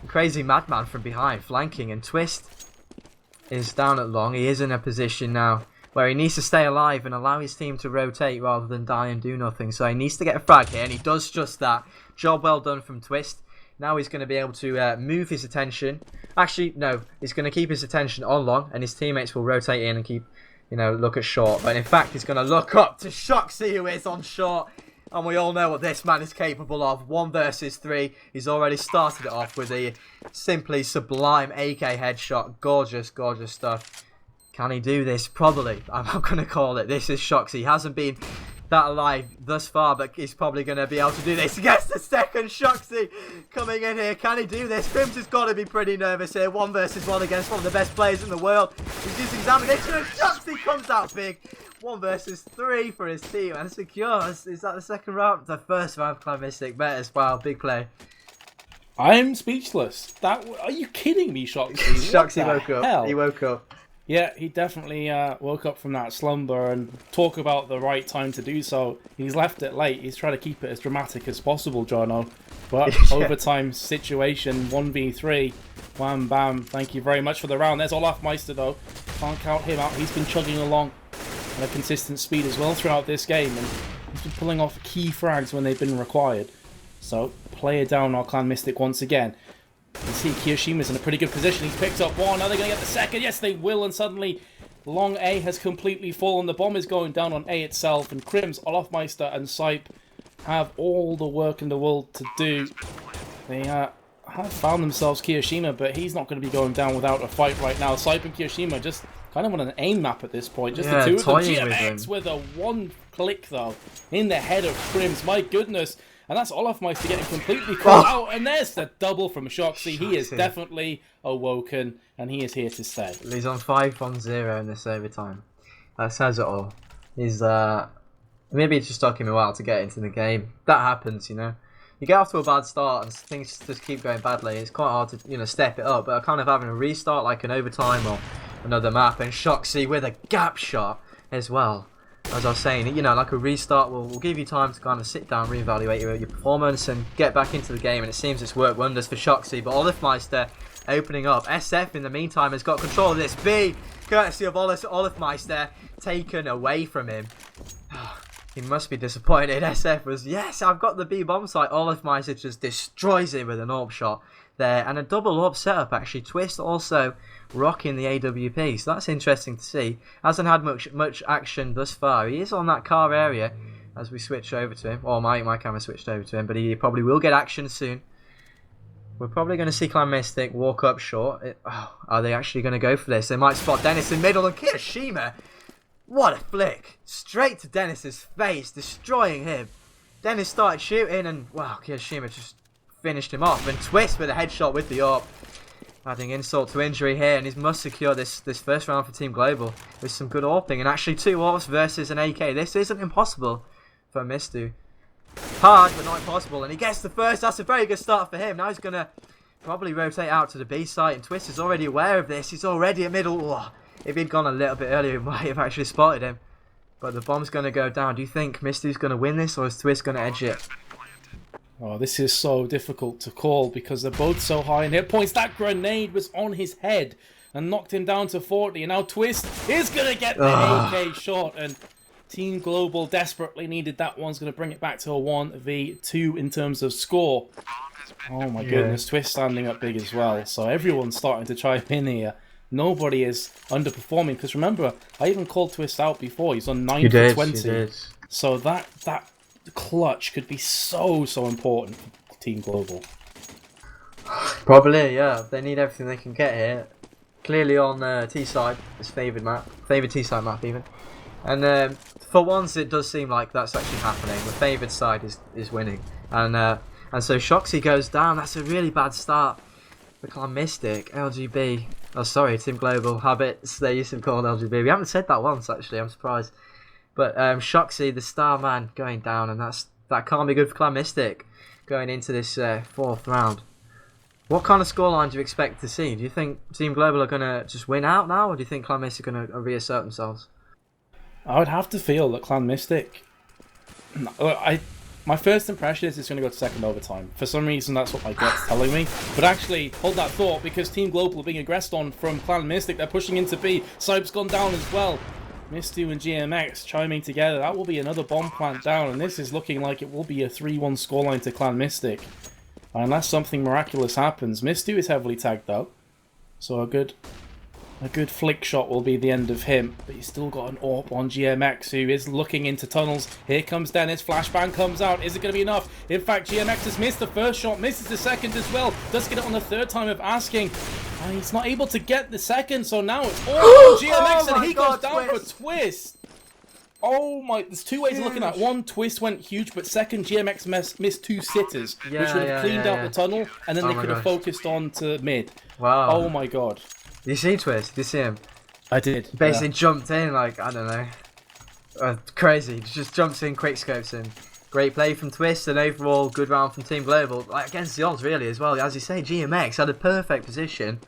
Speaker 1: crazy madman from behind, flanking. And Twist is down at long. He is in a position now where he needs to stay alive and allow his team to rotate rather than die and do nothing. So he needs to get a frag here, and he does just that. Job well done from Twist. Now he's going to be able to move his attention. Actually, no, he's going to keep his attention on long, and his teammates will rotate in and keep, look at short. But in fact, he's going to look up to Shoxy, who is on short. And we all know what this man is capable of. 1 versus 3. He's already started it off with a simply sublime AK headshot. Gorgeous, gorgeous stuff. Can he do this? Probably. I'm not going to call it. This is Shoxy. He hasn't been that alive thus far, but he's probably going to be able to do this. He gets the second. Shoxy coming in here. Can he do this? Crims has got to be pretty nervous here. 1 versus 1 against one of the best players in the world. He's using his ammunition, and Shoxy comes out big. 1 versus 3 for his team and secures. Is that the second round? The first round of Clan-Mystik. Bet as well. Big play.
Speaker 2: I'm speechless. Are you kidding me, Shoxy?
Speaker 1: Shoxy woke up. He woke up.
Speaker 2: Yeah, he definitely woke up from that slumber, and talk about the right time to do so. He's left it late. He's trying to keep it as dramatic as possible, Jono. But overtime situation, 1v3. Wham, bam. Thank you very much for the round. There's Olafmeister, though. Can't count him out. He's been chugging along at a consistent speed as well throughout this game, and he's been pulling off key frags when they've been required. So, player down our Clan-Mystik once again. You see Kiroshima's in a pretty good position. He's picked up 1. Are they going to get the second? Yes, they will. And suddenly, long A has completely fallen. The bomb is going down on A itself. And Crims, Olafmeister, and Sipe have all the work in the world to do. They have found themselves Kiyoshima, but he's not going to be going down without a fight right now. Sipe and Kiyoshima just kind of on an aim map at this point. Just the two of them. GMX with a 1 click, though, in the head of Crims. My goodness. And that's Olafmeister getting completely caught out. And there's the double from Shoxy. He is definitely awoken, and he is here to stay.
Speaker 1: He's on 5-0 in this overtime. That says it all. He's maybe it's just taking him a while to get into the game. That happens, You get off to a bad start and things just keep going badly. It's quite hard to step it up. But kind of having a restart like an overtime or another map, and Shoxy with a gap shot as well. As I was saying, like a restart will give you time to kind of sit down, reevaluate your performance, and get back into the game. And it seems it's worked wonders for Shoxy. But Olafmeister opening up. SF in the meantime has got control of this B, courtesy of Olafmeister, taken away from him. He must be disappointed. SF was, yes, I've got the B bomb site. Olafmeister just destroys him with an AWP shot there, and a double AWP setup actually. Twist also rocking the AWP, so that's interesting to see. Hasn't had much action thus far. He is on that car area as we switch over to him. Or my camera switched over to him, but he probably will get action soon. We're probably going to see Clan-Mystik walk up short. Are they actually going to go for this? They might spot Dennis in middle, and Kiyoshima, what a flick! Straight to Dennis's face, destroying him. Dennis started shooting, and wow, Kiyoshima just finished him off. And Twist with a headshot with the AWP. Adding insult to injury here, and he must secure this first round for Team Global with some good AWPing. And actually 2 AWPs versus an AK. This isn't impossible for Mistu. Hard, but not impossible. And he gets the first. That's a very good start for him. Now he's going to probably rotate out to the B site. And Twist is already aware of this. He's already at middle. Oh, if he'd gone a little bit earlier, he might have actually spotted him. But the bomb's going to go down. Do you think Mistu's going to win this, or is Twist going to edge it?
Speaker 2: Oh, this is so difficult to call because they're both so high in hit points. That grenade was on his head and knocked him down to 40. And now Twist is going to get the AK shot. And Team Global desperately needed that. One's going to bring it back to a 1v2 in terms of score. Oh my goodness, Twist standing up big as well. So everyone's starting to chime in here. Nobody is underperforming. Because remember, I even called Twist out before. He's on 9 for 20. So that clutch could be so important for Team Global.
Speaker 1: Probably, yeah. They need everything they can get here. Clearly on T side, his favoured T side map even. And for once, it does seem like that's actually happening. The favoured side is winning, and so Shoxy goes down. That's a really bad start for Clan-Mystik. LGB. Oh, sorry, Team Global Habits. They used to call LGB. We haven't said that once actually. I'm surprised. But Shoxy, the star man, going down, and that can't be good for Clan-Mystik going into this 4th round. What kind of scoreline do you expect to see? Do you think Team Global are going to just win out now, or do you think Clan-Mystik are going to reassert themselves?
Speaker 2: I would have to feel that Clan-Mystik... My first impression is it's going to go to second overtime. For some reason, that's what my gut's telling me. But actually, hold that thought, because Team Global are being aggressed on from Clan-Mystik. They're pushing into B. Soap's gone down as well. Mistu and GMX chiming together. That will be another bomb plant down, and this is looking like it will be a 3-1 scoreline to Clan-Mystik. Unless something miraculous happens. Mistu is heavily tagged though, so a good flick shot will be the end of him. But he's still got an AWP on GMX, who is looking into tunnels. Here comes Dennis. Flashbang comes out. Is it going to be enough? In fact, GMX has missed the first shot, misses the second as well. Does get it on the third time of asking. And he's not able to get the second, so now it's all on GMX, and he goes down for Twist. Oh my, there's two ways of looking at it. One, Twist went huge, but second, GMX missed two sitters, which would have cleaned out the tunnel, and then they could have focused on to mid.
Speaker 1: Wow.
Speaker 2: Oh my god.
Speaker 1: Did you see Twist? Did you see him?
Speaker 2: I did.
Speaker 1: Basically jumped in like, I don't know. Crazy. Just jumps in, quick scopes in. Great play from Twist, and overall good round from Team Global. Like, against the odds really as well. As you say, GMX had a perfect position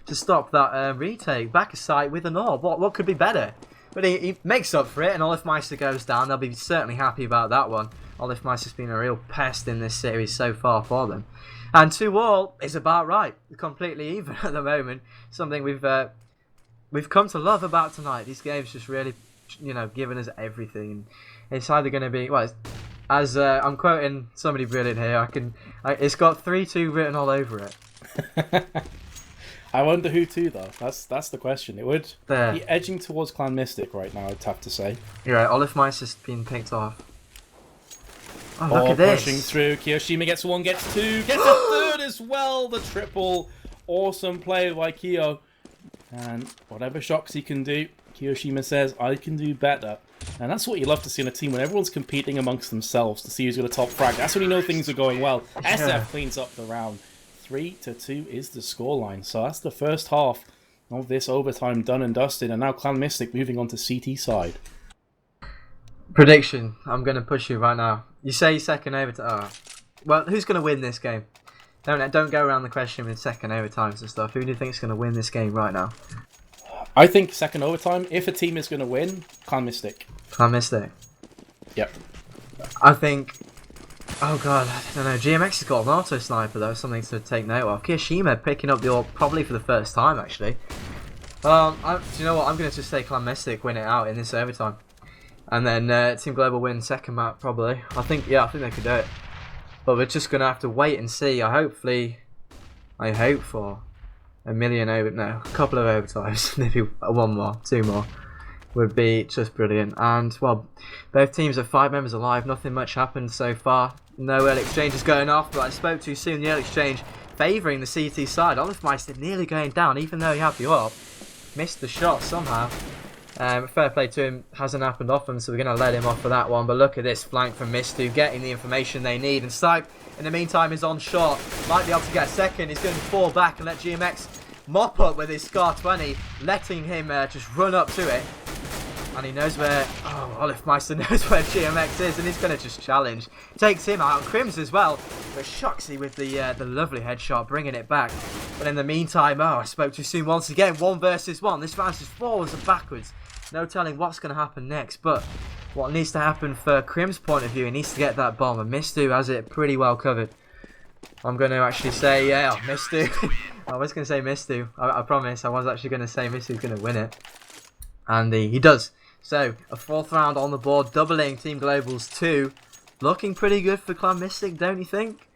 Speaker 1: to stop that retake. Back of sight with an AWP. What could be better? But he makes up for it, and Olifmeister goes down. They'll be certainly happy about that one. Olifmeister's been a real pest in this series so far for them. And 2-all is about right. Completely even at the moment. Something we've come to love about tonight. These games just really, giving us everything. It's either going to be, well, as I'm quoting somebody brilliant here, it's got 3-2 written all over it.
Speaker 2: I wonder who to though. That's the question. It would
Speaker 1: There.
Speaker 2: be edging towards Clan-Mystik right now, I'd have to say.
Speaker 1: You're right, Olifmeister's been picked off. Oh, look at this.
Speaker 2: Pushing through. Kiyoshima gets one, gets two, gets a third as well. The triple. Awesome play by Kiyo. And whatever shocks he can do, Kiyoshima says, I can do better. And that's what you love to see in a team when everyone's competing amongst themselves to see who's going to top frag. That's when you know things are going well. SF cleans up the round. 3-2 is the scoreline. So that's the first half of this overtime done and dusted. And now Clan-Mystik moving on to CT side.
Speaker 1: Prediction. I'm going to push you right now. You say second overtime. Well, who's going to win this game? Don't go around the question with second overtimes and stuff. Who do you think is going to win this game right now?
Speaker 2: I think second overtime, if a team is going to win, Clan-Mystik.
Speaker 1: Clan-Mystik?
Speaker 2: Yep.
Speaker 1: I think... Oh god, I don't know. GMX has got an auto sniper though, something to take note of. Kiyoshima picking up the AWP probably for the first time actually. Do you know what? I'm going to just say Clan-Mystik win it out in this overtime. And then Team Global win second map probably. I think they could do it. But we're just going to have to wait and see. I hope for a couple of overtimes. Maybe one more, two more. Would be just brilliant. And, well, both teams are 5 members alive. Nothing much happened so far. No early exchanges going off, but I spoke too soon. The early exchange favouring the CT side. Olifmeister nearly going down, even though he had the AWP. Missed the shot somehow. Fair play to him. Hasn't happened often, so we're going to let him off for that one. But look at this flank from Mistu, getting the information they need. And Stipe, in the meantime, is on shot. Might be able to get a second. He's going to fall back and let GMX mop up with his Scar 20, letting him just run up to it. And he knows where, Olifmeister knows where GMX is, and he's going to just challenge. Takes him out, Crims as well, but Shoxy with the lovely headshot, bringing it back. But in the meantime, I spoke too soon once again, 1 versus 1. This round's just forwards and backwards. No telling what's going to happen next, but what needs to happen for Crim's point of view, he needs to get that bomb, and Mistu has it pretty well covered. I'm going to actually say, Mistu. I was going to say Mistu, I promise. I was actually going to say Mistu's going to win it. And he does. So, a 4th round on the board, doubling Team Global's 2. Looking pretty good for Clan-Mystik, don't you think?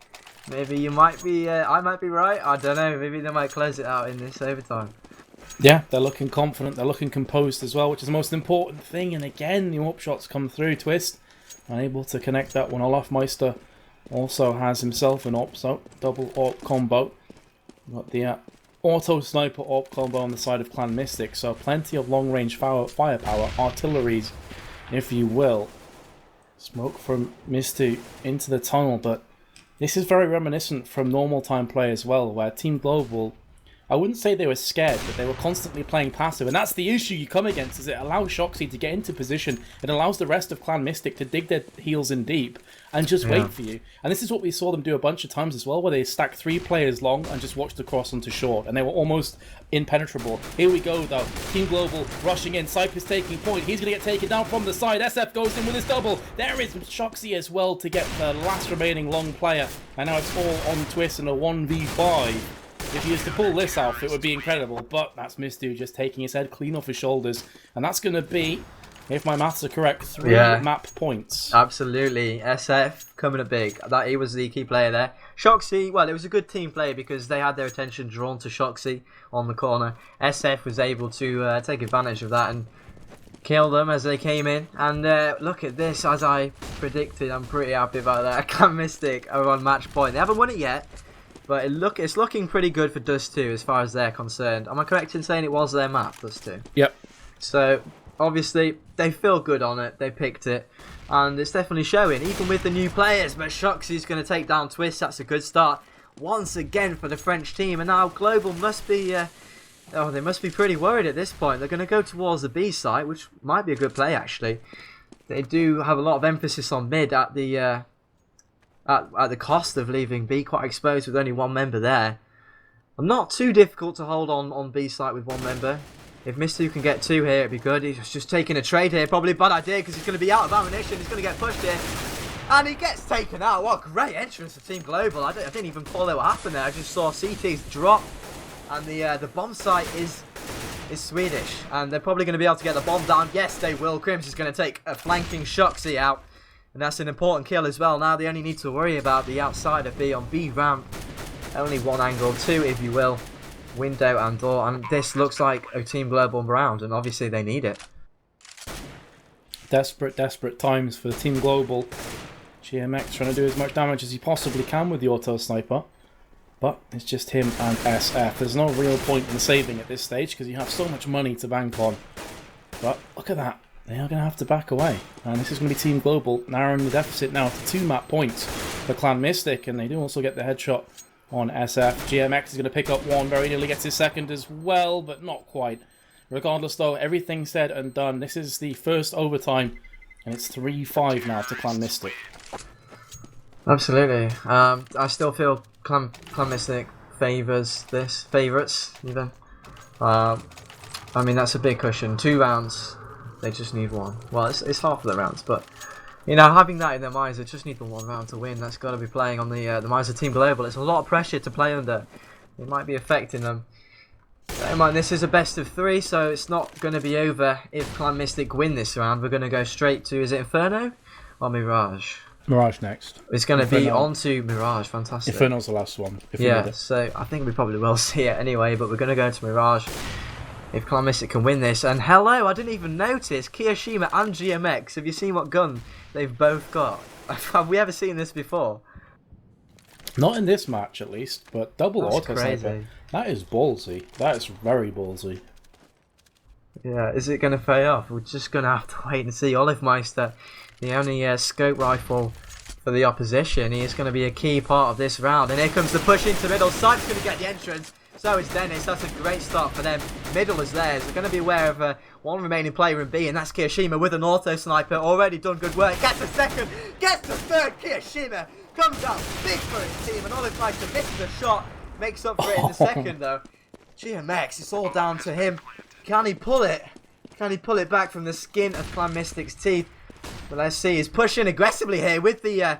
Speaker 1: Maybe you might be, I might be right. I don't know, maybe they might close it out in this overtime.
Speaker 2: Yeah, they're looking confident, they're looking composed as well, which is the most important thing. And again, the AWP shots come through. Twist, unable to connect that one. Olofmeister also has himself an AWP, so double AWP combo. Got the auto sniper AWP combo on the side of Clan-Mystik, so plenty of long range firepower, artilleries, if you will. Smoke from Mistu into the tunnel, but this is very reminiscent from normal time play as well, where Team Global I wouldn't say they were scared, but they were constantly playing passive, and that's the issue you come against, is it allows Shoxy to get into position, it allows the rest of Clan-Mystik to dig their heels in deep, and just wait for you. And this is what we saw them do a bunch of times as well, where they stacked 3 players long and just watched the cross onto short, and they were almost impenetrable. Here we go though, Team Global rushing in, Cypher's taking point, he's going to get taken down from the side, SF goes in with his double, there is Shoxy as well to get the last remaining long player, and now it's all on Twist in a 1v5. If he was to pull this off, it would be incredible, but that's Mistu just taking his head clean off his shoulders, and that's going to be, if my maths are correct, 3 map points.
Speaker 1: Absolutely. SF coming up big. That he was the key player there. Shoxy, well, it was a good team player because they had their attention drawn to Shoxy on the corner. SF was able to take advantage of that and kill them as they came in. And look at this, as I predicted, I'm pretty happy about that. Clan-Mystik are on match point. They haven't won it yet, but it's looking pretty good for Dust 2 as far as they're concerned. Am I correct in saying it was their map, Dust 2?
Speaker 2: Yep.
Speaker 1: So, obviously, they feel good on it. They picked it. And it's definitely showing, even with the new players. But Shoxy's going to take down Twist. That's a good start. Once again for the French team. And now Global must be... they must be pretty worried at this point. They're going to go towards the B site, which might be a good play, actually. They do have a lot of emphasis on mid at the... At the cost of leaving B quite exposed with only 1 member there. Not too difficult to hold on B site with 1 member. If Mistu can get 2 here, it'd be good. He's just taking a trade here. Probably a bad idea because he's going to be out of ammunition. He's going to get pushed here. And he gets taken out. What a great entrance of Team Global. I didn't even follow what happened there. I just saw CT's drop. And the bomb site is Swedish. And they're probably going to be able to get the bomb down. Yes, they will. Crims is going to take a flanking Shoxy out. And that's an important kill as well. Now they only need to worry about the outside of B on B ramp. Only 1 angle, 2 if you will. Window and door. And this looks like a Team Global round. And obviously they need it.
Speaker 2: Desperate times for Team Global. GMX trying to do as much damage as he possibly can with the auto sniper. But it's just him and SF. There's no real point in saving at this stage because you have so much money to bank on. But look at that. They are going to have to back away. And this is going to be Team Global narrowing the deficit now to 2 map points for Clan-Mystik. And they do also get the headshot on SF. GMX is going to pick up 1. Very nearly gets his 2nd as well, but not quite. Regardless though, everything said and done. This is the first overtime. And it's 3-5 now to Clan-Mystik.
Speaker 1: Absolutely. I still feel Clan-Mystik favourites even. I mean, that's a big cushion. 2 rounds. They just need 1. Well, it's half of the rounds, but you know, having that in their minds, they just need the 1 round to win. That's got to be playing on the minds of Team Global. It's a lot of pressure to play under. It might be affecting them. Bear in mind, this is a best of 3, so it's not going to be over if Clan-Mystik win this round. We're going to go straight to, is it Inferno or Mirage?
Speaker 2: Mirage next.
Speaker 1: It's going to be on to Mirage. Fantastic.
Speaker 2: Inferno's the last one.
Speaker 1: Yeah, so I think we probably will see it anyway, but we're going to go to Mirage. If Clan-Mystik can win this. And hello, I didn't even notice Kiyoshima and GMX. Have you seen what gun they've both got? Have we ever seen this before?
Speaker 2: Not in this match, at least. But double
Speaker 1: That's
Speaker 2: auto
Speaker 1: crazy.
Speaker 2: sniper. That is ballsy. That is very ballsy.
Speaker 1: Yeah, is it going to pay off? We're just going to have to wait and see. Olivmeister, the only scope rifle for the opposition. He is going to be a key part of this round. And here comes the push into middle. Sipe's going to get the entrance. So is Dennis. That's a great start for them. Middle is theirs. They're going to be aware of 1 remaining player in B, and that's Kiyoshima with an auto sniper. Already done good work. Gets a 2nd. Gets the 3rd. Kiyoshima comes out big for his team, and Olivmeister misses a shot. Makes up for it in the 2nd, though. GMX, it's all down to him. Can he pull it? Can he pull it back from the skin of Clan-Mystik's teeth? But let's see. He's pushing aggressively here with the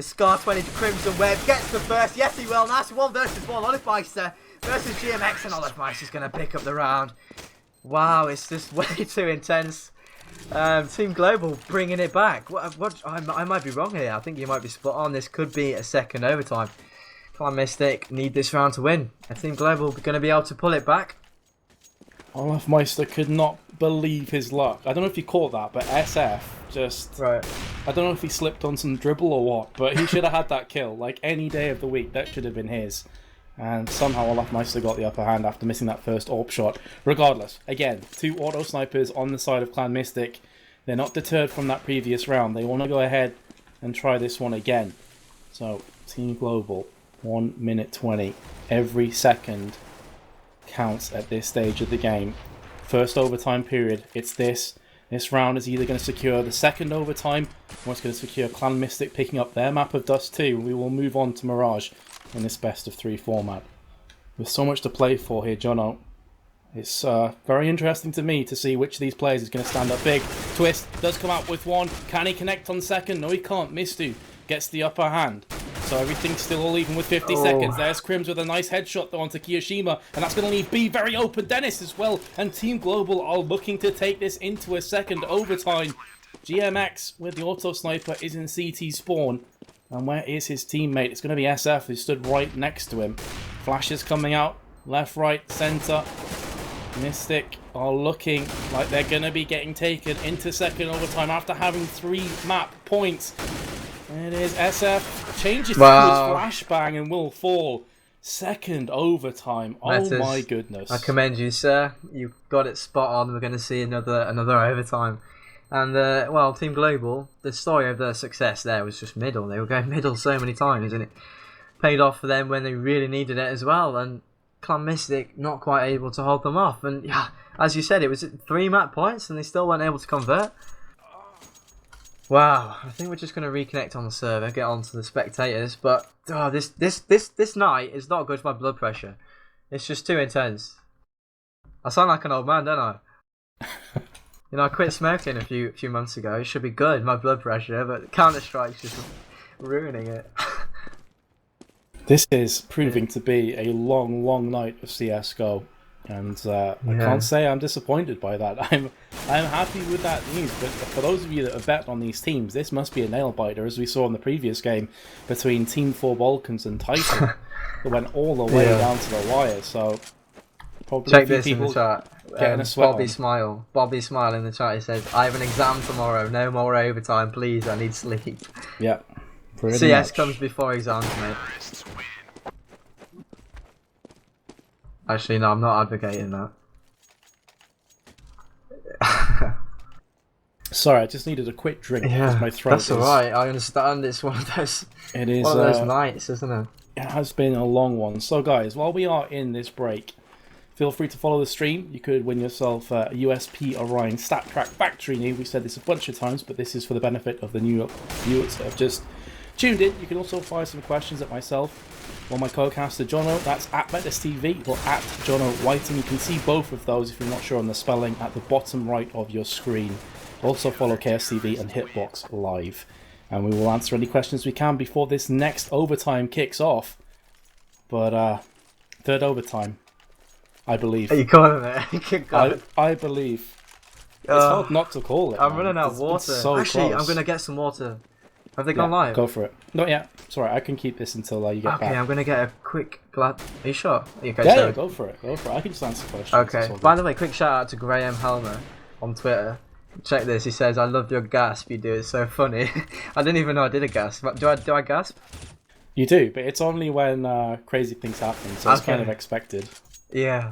Speaker 1: Scar 20 Crimson Web. Gets the first. Yes, he will. Nice 1 versus 1. Olivmeister versus GMX, and Olivmeister's going to pick up the round. Wow, it's just way too intense. Team Global bringing it back. I might be wrong here. I think you might be spot on. This could be a 2nd overtime. Clan-Mystik need this round to win. And Team Global going to be able to pull it back.
Speaker 2: Olivmeister could not believe his luck. I don't know if you caught that, but SF just...
Speaker 1: Right.
Speaker 2: I don't know if he slipped on some dribble or what, but he should have had that kill. Like, any day of the week, that should have been his. And somehow Olivmeister got the upper hand after missing that first AWP shot. Regardless, again, 2 auto snipers on the side of Clan-Mystik. They're not deterred from that previous round. They want to go ahead and try this one again. So, Team Global, 1 minute 20. Every second counts at this stage of the game. First overtime period, it's this. This round is either going to secure the second overtime, or it's going to secure Clan-Mystik picking up their map of Dust 2. We will move on to Mirage in this best of 3 format. With so much to play for here, Jono, it's very interesting to me to see which of these players is going to stand up big. Twist does come out with one. Can he connect on second? No, he can't. Mistu gets the upper hand. So everything's still all even with 50 seconds. There's Crims with a nice headshot though onto Kiyoshima. And that's going to leave B very open. Dennis as well. And Team Global are looking to take this into a second overtime. GMX with the auto sniper is in CT spawn. And where is his teammate? It's going to be SF who stood right next to him. Flashes coming out. Left, right, centre. Mystik are looking like they're going to be getting taken into second overtime after having 3 map points. It is SF changes to his flashbang and will fall. Second overtime. Oh my goodness.
Speaker 1: I commend you, sir. You got it spot on. We're going to see another overtime. And, well, Team Global, the story of their success there was just middle. They were going middle so many times, and it paid off for them when they really needed it as well. And Clan-Mystik not quite able to hold them off. And, yeah, as you said, it was 3 map points, and they still weren't able to convert. Wow, I think we're just going to reconnect on the server, get on to the spectators. But, this night is not good for my blood pressure. It's just too intense. I sound like an old man, don't I? You know, I quit smoking a few months ago. It should be good, my blood pressure, but Counter-Strike's just ruining it.
Speaker 2: This is proving to be a long, long night of CSGO, and I can't say I'm disappointed by that. I'm happy with that news, but for those of you that have bet on these teams, this must be a nail-biter, as we saw in the previous game between Team 4 Balkans and Titan. It went all the way down to the wire, so probably
Speaker 1: check this in the chat.
Speaker 2: Getting a sweat
Speaker 1: Bobby Smile in the chat, he says, I have an exam tomorrow, no more overtime, please, I need sleep.
Speaker 2: Yeah.
Speaker 1: CS comes before exams, mate. Actually, no, I'm not advocating that.
Speaker 2: Sorry, I just needed a quick drink because my throat
Speaker 1: that's alright, I understand. It's one of those, one of those nights, isn't it?
Speaker 2: It has been a long one. So guys, while we are in this break, feel free to follow the stream. You could win yourself a USP Orion Stat Track Factory New. We said this a bunch of times, but this is for the benefit of the new viewers that have just tuned in. You can also fire some questions at myself or my co-caster Jono. That's at MetisTV or at Jono Whiting. You can see both of those if you're not sure on the spelling at the bottom right of your screen. Also follow KSTV and Hitbox Live. And we will answer any questions we can before this next overtime kicks off. But, third overtime, I believe.
Speaker 1: Are you calling it?
Speaker 2: I believe. It's hard not to call it.
Speaker 1: I'm running out of water.
Speaker 2: So
Speaker 1: actually,
Speaker 2: close.
Speaker 1: I'm going to get some water. Have they gone live?
Speaker 2: Go for it. Not yet. Sorry, I can keep this until you get back.
Speaker 1: Okay, I'm going to get a quick glad. Are you sure? Okay,
Speaker 2: yeah, go for it. Go for it. I can just answer questions.
Speaker 1: Okay. By the way, quick shout out to Graham Helmer on Twitter. Check this. He says, "I love your gasp. You do it so funny." I didn't even know I did a gasp. Do I gasp?
Speaker 2: You do, but it's only when crazy things happen, so it's kind of expected.
Speaker 1: Yeah.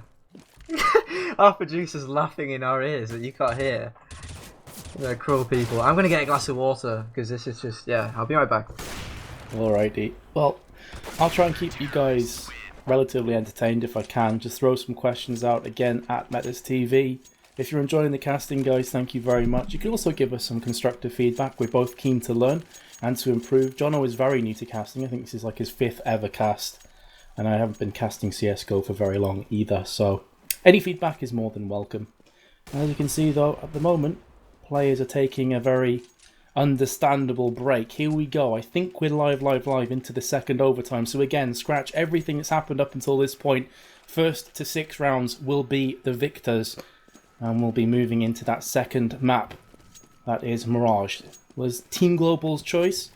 Speaker 1: Our producer's laughing in our ears that you can't hear. They're cruel people. I'm going to get a glass of water because this is just, I'll be right back.
Speaker 2: Alrighty. Well, I'll try and keep you guys relatively entertained if I can. Just throw some questions out again at MetisTV. If you're enjoying the casting, guys, thank you very much. You can also give us some constructive feedback. We're both keen to learn and to improve. Jono is very new to casting. I think this is like his 5th ever cast. And I haven't been casting CSGO for very long either. So any feedback is more than welcome. As you can see, though, at the moment, players are taking a very understandable break. Here we go. I think we're live into the second overtime. So again, scratch everything that's happened up until this point. First to 6 rounds will be the victors. And we'll be moving into that second map. That is Mirage. Was Team Global's choice.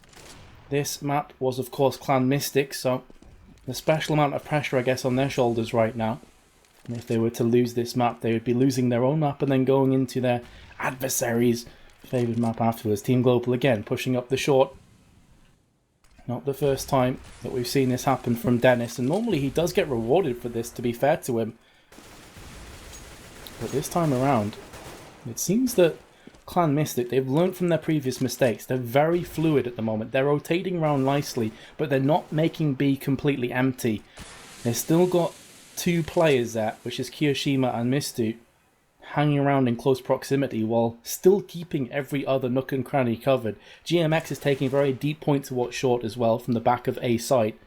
Speaker 2: This map was, of course, Clan-Mystik. So a special amount of pressure, I guess, on their shoulders right now. And if they were to lose this map, they would be losing their own map and then going into their adversaries' favoured map afterwards. Team Global again pushing up the short. Not the first time that we've seen this happen from Dennis, and normally he does get rewarded for this, to be fair to him. But this time around, it seems that Clan-Mystik, they've learned from their previous mistakes. They're very fluid at the moment. They're rotating around nicely, but they're not making B completely empty. They've still got two players there, which is Kiyoshima and Mistu, hanging around in close proximity while still keeping every other nook and cranny covered. GMX is taking a very deep point towards short as well from the back of A site.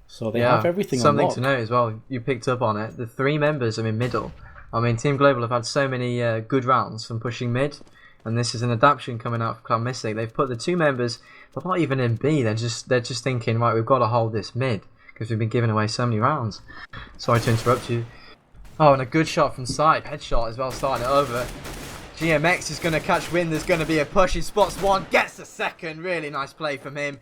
Speaker 2: So they have everything
Speaker 1: something
Speaker 2: unlocked.
Speaker 1: to note as well. You picked up on it. The three members are in middle. I mean, Team Global have had so many good rounds from pushing mid, and this is an adaptation coming out of Clan-Mystik. They've put the two members, but not even in B. They're just thinking, right, we've got to hold this mid because we've been giving away so many rounds. Sorry to interrupt you. Oh, and a good shot from side, headshot as well, starting it over. GMX is going to catch wind. There's going to be a push. He spots one, gets the second. Really nice play from him,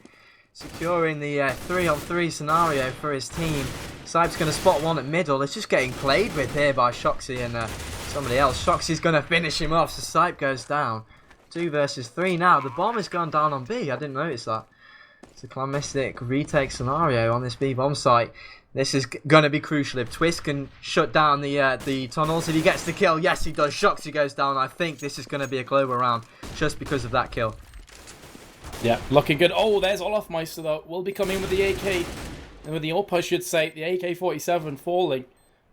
Speaker 1: securing the 3-on-3 scenario for his team. Saib's going to spot one at middle. It's just getting played with here by Shoxy and somebody else. Shoxy's going to finish him off, so Saib goes down. 2 versus 3 now. The bomb has gone down on B. I didn't notice that. It's a Clan-Mystik retake scenario on this B bomb site. This is going to be crucial. If Twist can shut down the tunnels, if he gets the kill, yes he does. Shoxy goes down. I think this is going to be a global round just because of that kill.
Speaker 2: Yeah, looking good. Oh, there's Olafmeister though. Will be coming with the AK, with the AWP I should say, the AK-47 falling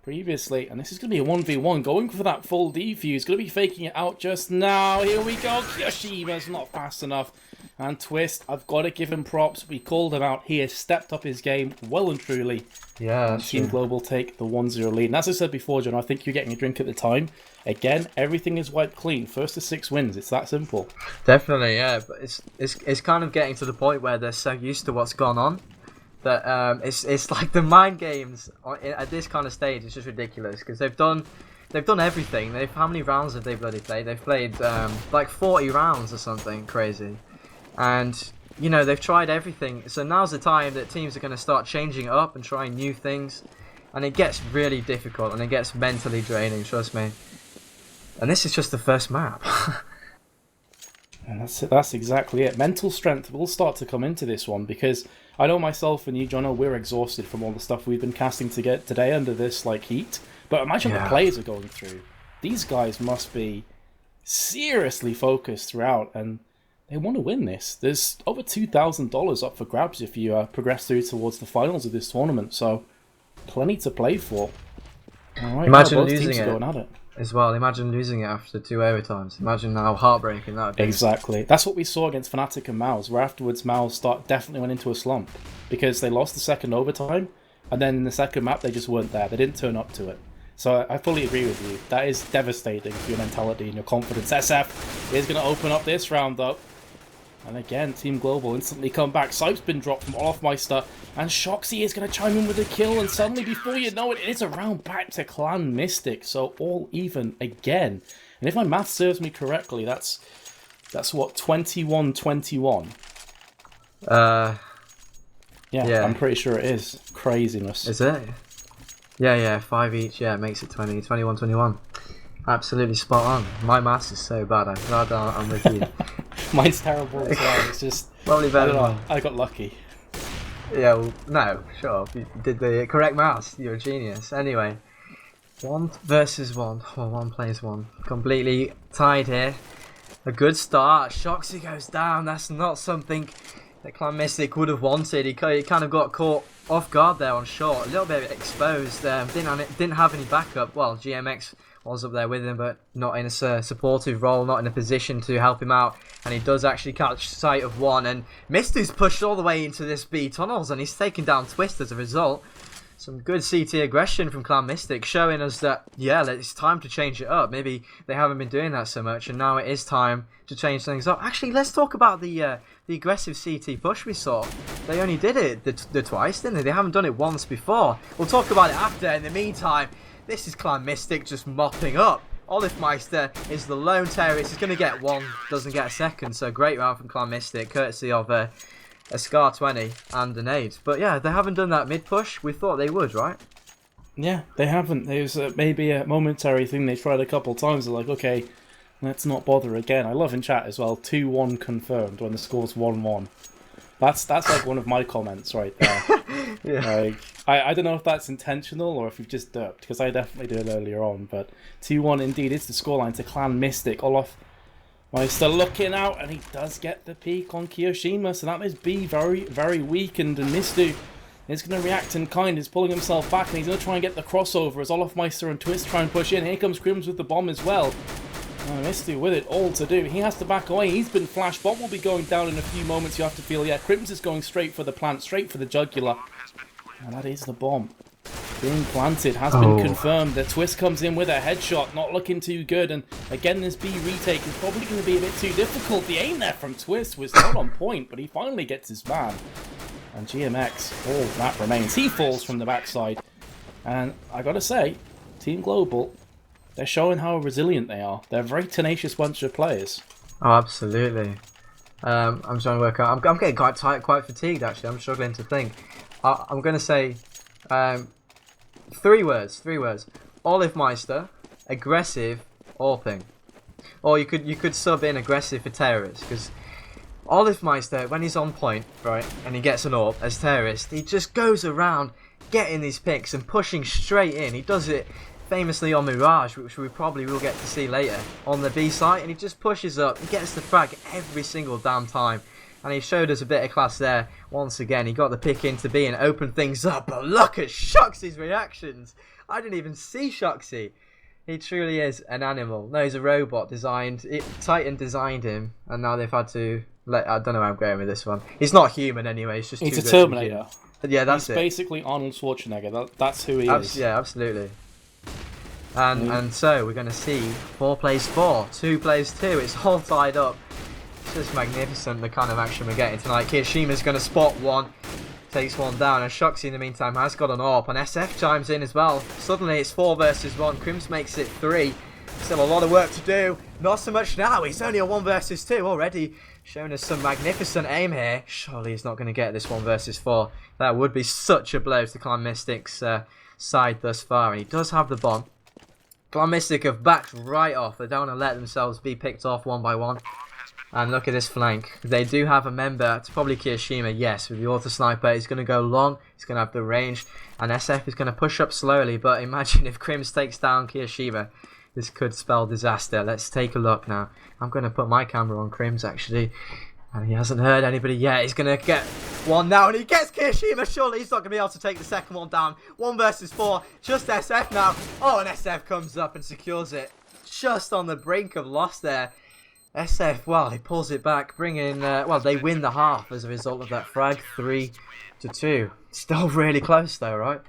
Speaker 2: previously. And this is going to be a 1v1, going for that full defuse. Going to be faking it out just now. Here we go. Kiyoshima's not fast enough. And Twist, I've got to give him props. We called him out. He has stepped up his game well and truly.
Speaker 1: Yeah,
Speaker 2: Team Global take the 1-0 lead. And as I said before, John, I think you're getting a drink at the time. Again, everything is wiped clean. First to 6 wins. It's that simple.
Speaker 1: Definitely, yeah. But it's kind of getting to the point where they're so used to what's gone on that it's like the mind games at this kind of stage. It's just ridiculous because they've done everything. How many rounds have they bloody played? They've played like 40 rounds or something crazy, and you know they've tried everything. So now's the time that teams are going to start changing it up and trying new things, and it gets really difficult and it gets mentally draining. Trust me. And this is just the first map.
Speaker 2: And that's exactly it. Mental strength will start to come into this one because I know myself and you, Jono, we're exhausted from all the stuff we've been casting to get today under this like heat. But imagine what the players are going through. These guys must be seriously focused throughout, and they want to win this. There's over $2,000 up for grabs if you progress through towards the finals of this tournament, so plenty to play for. All right,
Speaker 1: imagine
Speaker 2: both
Speaker 1: losing
Speaker 2: teams are going at it.
Speaker 1: As well, imagine losing it after 2 overtimes. Imagine how heartbreaking that would be.
Speaker 2: Exactly. That's what we saw against Fnatic and Mouse, where afterwards Mouse definitely went into a slump because they lost the second overtime, and then in the second map they just weren't there. They didn't turn up to it. So I fully agree with you. That is devastating for your mentality and your confidence. SF is going to open up this round though. And again, Team Global instantly come back. Saib's been dropped from Olafmeister. And Shoxy is going to chime in with a kill. And suddenly, before you know it, it's a round back to Clan-Mystik. So all even again. And if my math serves me correctly, that's what, 21-21? Yeah, I'm pretty sure it is. Craziness.
Speaker 1: Is it? Yeah, 5 each. Yeah, it makes it 20, 21-21. Absolutely spot on. My maths is so bad. I'm glad I'm with you.
Speaker 2: Mine's terrible as well. It's just
Speaker 1: probably better.
Speaker 2: I got lucky.
Speaker 1: Yeah, well, no, sure. You did the correct maths. You're a genius. Anyway, 1 versus 1. Well, 1 plays 1. Completely tied here. A good start. Shoxy goes down. That's not something that Clan-Mystik would have wanted. He kind of got caught off guard there on short. A little bit exposed. Didn't have any backup. Well, GMX was up there with him, but not in a supportive role, not in a position to help him out. And he does actually catch sight of one. And Mistu's pushed all the way into this B tunnels, and he's taken down Twist as a result. Some good CT aggression from Clan-Mystik, showing us that, yeah, it's time to change it up. Maybe they haven't been doing that so much, and now it is time to change things up. Actually, let's talk about the aggressive CT push we saw. They only did it the twice, didn't they? They haven't done it once before. We'll talk about it after. In the meantime, this is Clan-Mystik just mopping up. Olafmeister is the lone terrorist. He's going to get 1, doesn't get a second. So great round from Clan-Mystik, courtesy of a Scar 20 and a nade. But yeah, they haven't done that mid push. We thought they would, right?
Speaker 2: Yeah, they haven't. It was maybe a momentary thing they tried a couple of times. They're like, okay, let's not bother again. I love in chat as well, 2-1 confirmed when the score's 1-1. That's like one of my comments right there.
Speaker 1: Yeah.
Speaker 2: Like, I don't know if that's intentional or if you've just derped, because I definitely did earlier on. But 2-1 indeed is the scoreline to Clan-Mystik. Olafmeister looking out, and he does get the peek on Kiyoshima. So that is B very, very weakened. And Mistu is going to react in kind. He's pulling himself back, and he's going to try and get the crossover as Olofmeister and Twist try and push in. Here comes Crims with the bomb as well. Misty with it all to do. He has to back away. He's been flashed. Bomb will be going down in a few moments, you have to feel. Yeah, Crims is going straight for the plant, straight for the jugular. And that is the bomb. Being planted has been confirmed. The Twist comes in with a headshot, not looking too good. And again, this B retake is probably going to be a bit too difficult. The aim there from Twist was not on point, but he finally gets his man. And GMX, all that remains. He falls from the backside. And I gotta say, Team Global, they're showing how resilient they are. They're a very tenacious bunch of players.
Speaker 1: Oh, absolutely. I'm trying to work out. I'm getting quite tired, quite fatigued actually. I'm struggling to think. I'm going to say three words. Olofmeister, aggressive, AWPing. Or you could sub in aggressive for terrorist, because Olofmeister, when he's on point, right, and he gets an AWP as terrorist, he just goes around getting these picks and pushing straight in. He does it famously on Mirage, which we probably will get to see later, on the B site, and he just pushes up, he gets the frag every single damn time, and he showed us a bit of class there once again. He got the pick into B and opened things up, but look at Shoxy's reactions. I didn't even see Shoxy. He truly is an animal. No, he's a robot Titan designed him, and now they've had to I don't know where I'm going with this one. He's not human anyway, he's just
Speaker 2: He's a Terminator.
Speaker 1: Yeah, that's
Speaker 2: He's basically Arnold Schwarzenegger. That's who he is.
Speaker 1: Yeah, absolutely. And so we're going to see 4 plays 4, 2 plays 2. It's all tied up. It's just magnificent, the kind of action we're getting tonight. Kirshima's going to spot one, takes one down, and Shoxy in the meantime has got an AWP, and SF chimes in as well. Suddenly it's 4 versus 1. Crims makes it 3. Still a lot of work to do. Not so much now. He's only a 1 versus 2 already. Showing us some magnificent aim here. Surely he's not going to get this 1 versus 4. That would be such a blow to Clan-Mystik's side thus far. And he does have the bomb. Clan-Mystik have backed right off. They don't want to let themselves be picked off one by one. And look at this flank. They do have a member. It's probably Kirishima, yes. With the auto sniper, he's going to go long. He's going to have the range. And SF is going to push up slowly. But imagine if Crims takes down Kirishima. This could spell disaster. Let's take a look now. I'm going to put my camera on Crims actually. And he hasn't heard anybody yet. He's going to get one now. And he gets Kirishima. Surely he's not going to be able to take the second one down. 1 versus 4. Just SF now. Oh, and SF comes up and secures it. Just on the brink of loss there. SF, well, he pulls it back. Bringing, well, they win the half as a result of that frag. 3-2. Still really close though, right?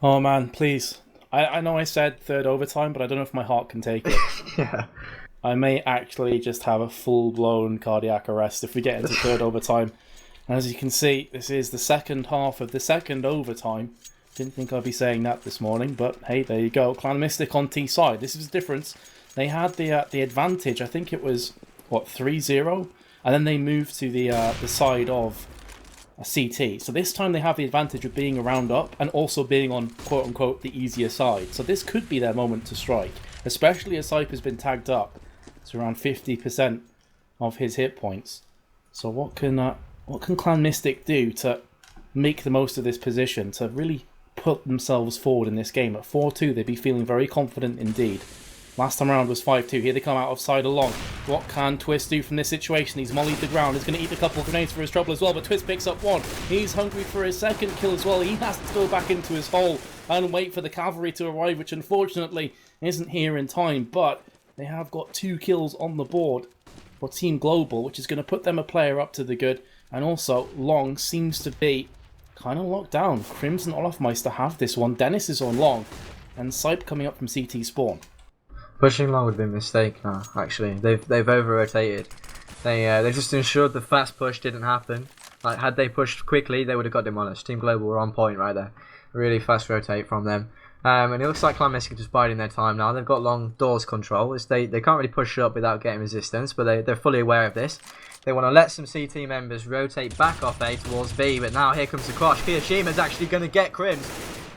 Speaker 2: Oh man, please. I know I said third overtime, but I don't know if my heart can take it.
Speaker 1: Yeah.
Speaker 2: I may actually just have a full-blown cardiac arrest if we get into third overtime. And as you can see, this is the second half of the second overtime. Didn't think I'd be saying that this morning, but hey, there you go. Clan-Mystik on T side. This is the difference. They had the advantage. I think it was, what, 3-0? And then they moved to the side of a CT. So this time they have the advantage of being a round up and also being on quote-unquote the easier side. So this could be their moment to strike, especially as Sype has been tagged up. It's around 50% of his hit points. So what can Clan-Mystik do to make the most of this position, to really put themselves forward in this game? At 4-2, they'd be feeling very confident indeed. Last time around was 5-2. Here they come out of side along. What can Twist do from this situation? He's mollied the ground. He's going to eat a couple of grenades for his trouble as well, but Twist picks up one. He's hungry for his second kill as well. He has to go back into his hole and wait for the cavalry to arrive, which unfortunately isn't here in time, but they have got 2 kills on the board for Team Global, which is going to put them a player up to the good. And also, Long seems to be kind of locked down. Crims and Olofmeister have this one. Dennis is on Long, and Sype coming up from CT spawn.
Speaker 1: Pushing long would be a mistake now, actually. They've over-rotated. They just ensured the fast push didn't happen. Like, had they pushed quickly, they would have got demolished. Team Global were on point right there. Really fast rotate from them. And it looks like Clan-Mystik are just biding their time now. They've got long doors control. They can't really push up without getting resistance, but they're fully aware of this. They want to let some CT members rotate back off A towards B, but now here comes the crush. Kirishima's actually going to get Crims.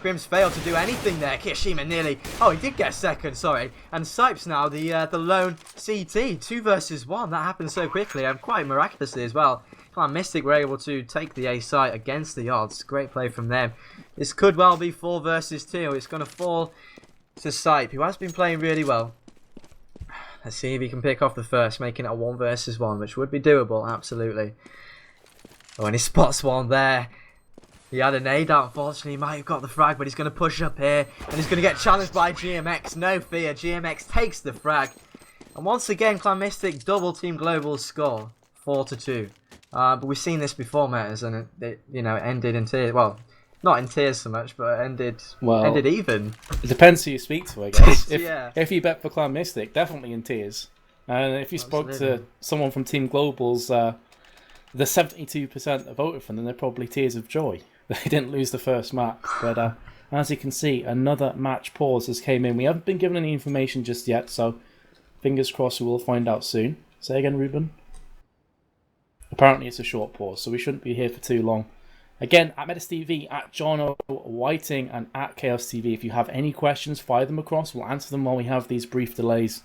Speaker 1: Crims failed to do anything there. Kirishima nearly... Oh, he did get second, sorry. And Sype's now the lone CT. 2 versus 1. That happened so quickly, and quite miraculously as well. Clan-Mystik were able to take the A site against the odds. Great play from them. This could well be 4 versus 2. It's going to fall to Sype, who has been playing really well. Let's see if he can pick off the first, making it a 1 versus 1, which would be doable, absolutely. Oh, and he spots one there. He had a nade out, unfortunately. He might have got the frag, but he's going to push up here. And he's going to get challenged by GMX. No fear. GMX takes the frag. And once again, Clan-Mystik double Team Global's score. 4-2. But we've seen this before, matters, and it ended in tears. Well, not in tears so much, but ended even. It
Speaker 2: depends who you speak to, I guess.
Speaker 1: Yeah.
Speaker 2: If you bet for Clan-Mystik, definitely in tears. And if you spoke to someone from Team Global's, the 72% that voted for them, they're probably tears of joy. They didn't lose the first match. But as you can see, another match pause has came in. We haven't been given any information just yet, so fingers crossed we will find out soon. Say again, Ruben? Apparently it's a short pause, so we shouldn't be here for too long. Again, at MetisTV, at Jono Whiting, and at Chaos TV. If you have any questions, fire them across. We'll answer them while we have these brief delays.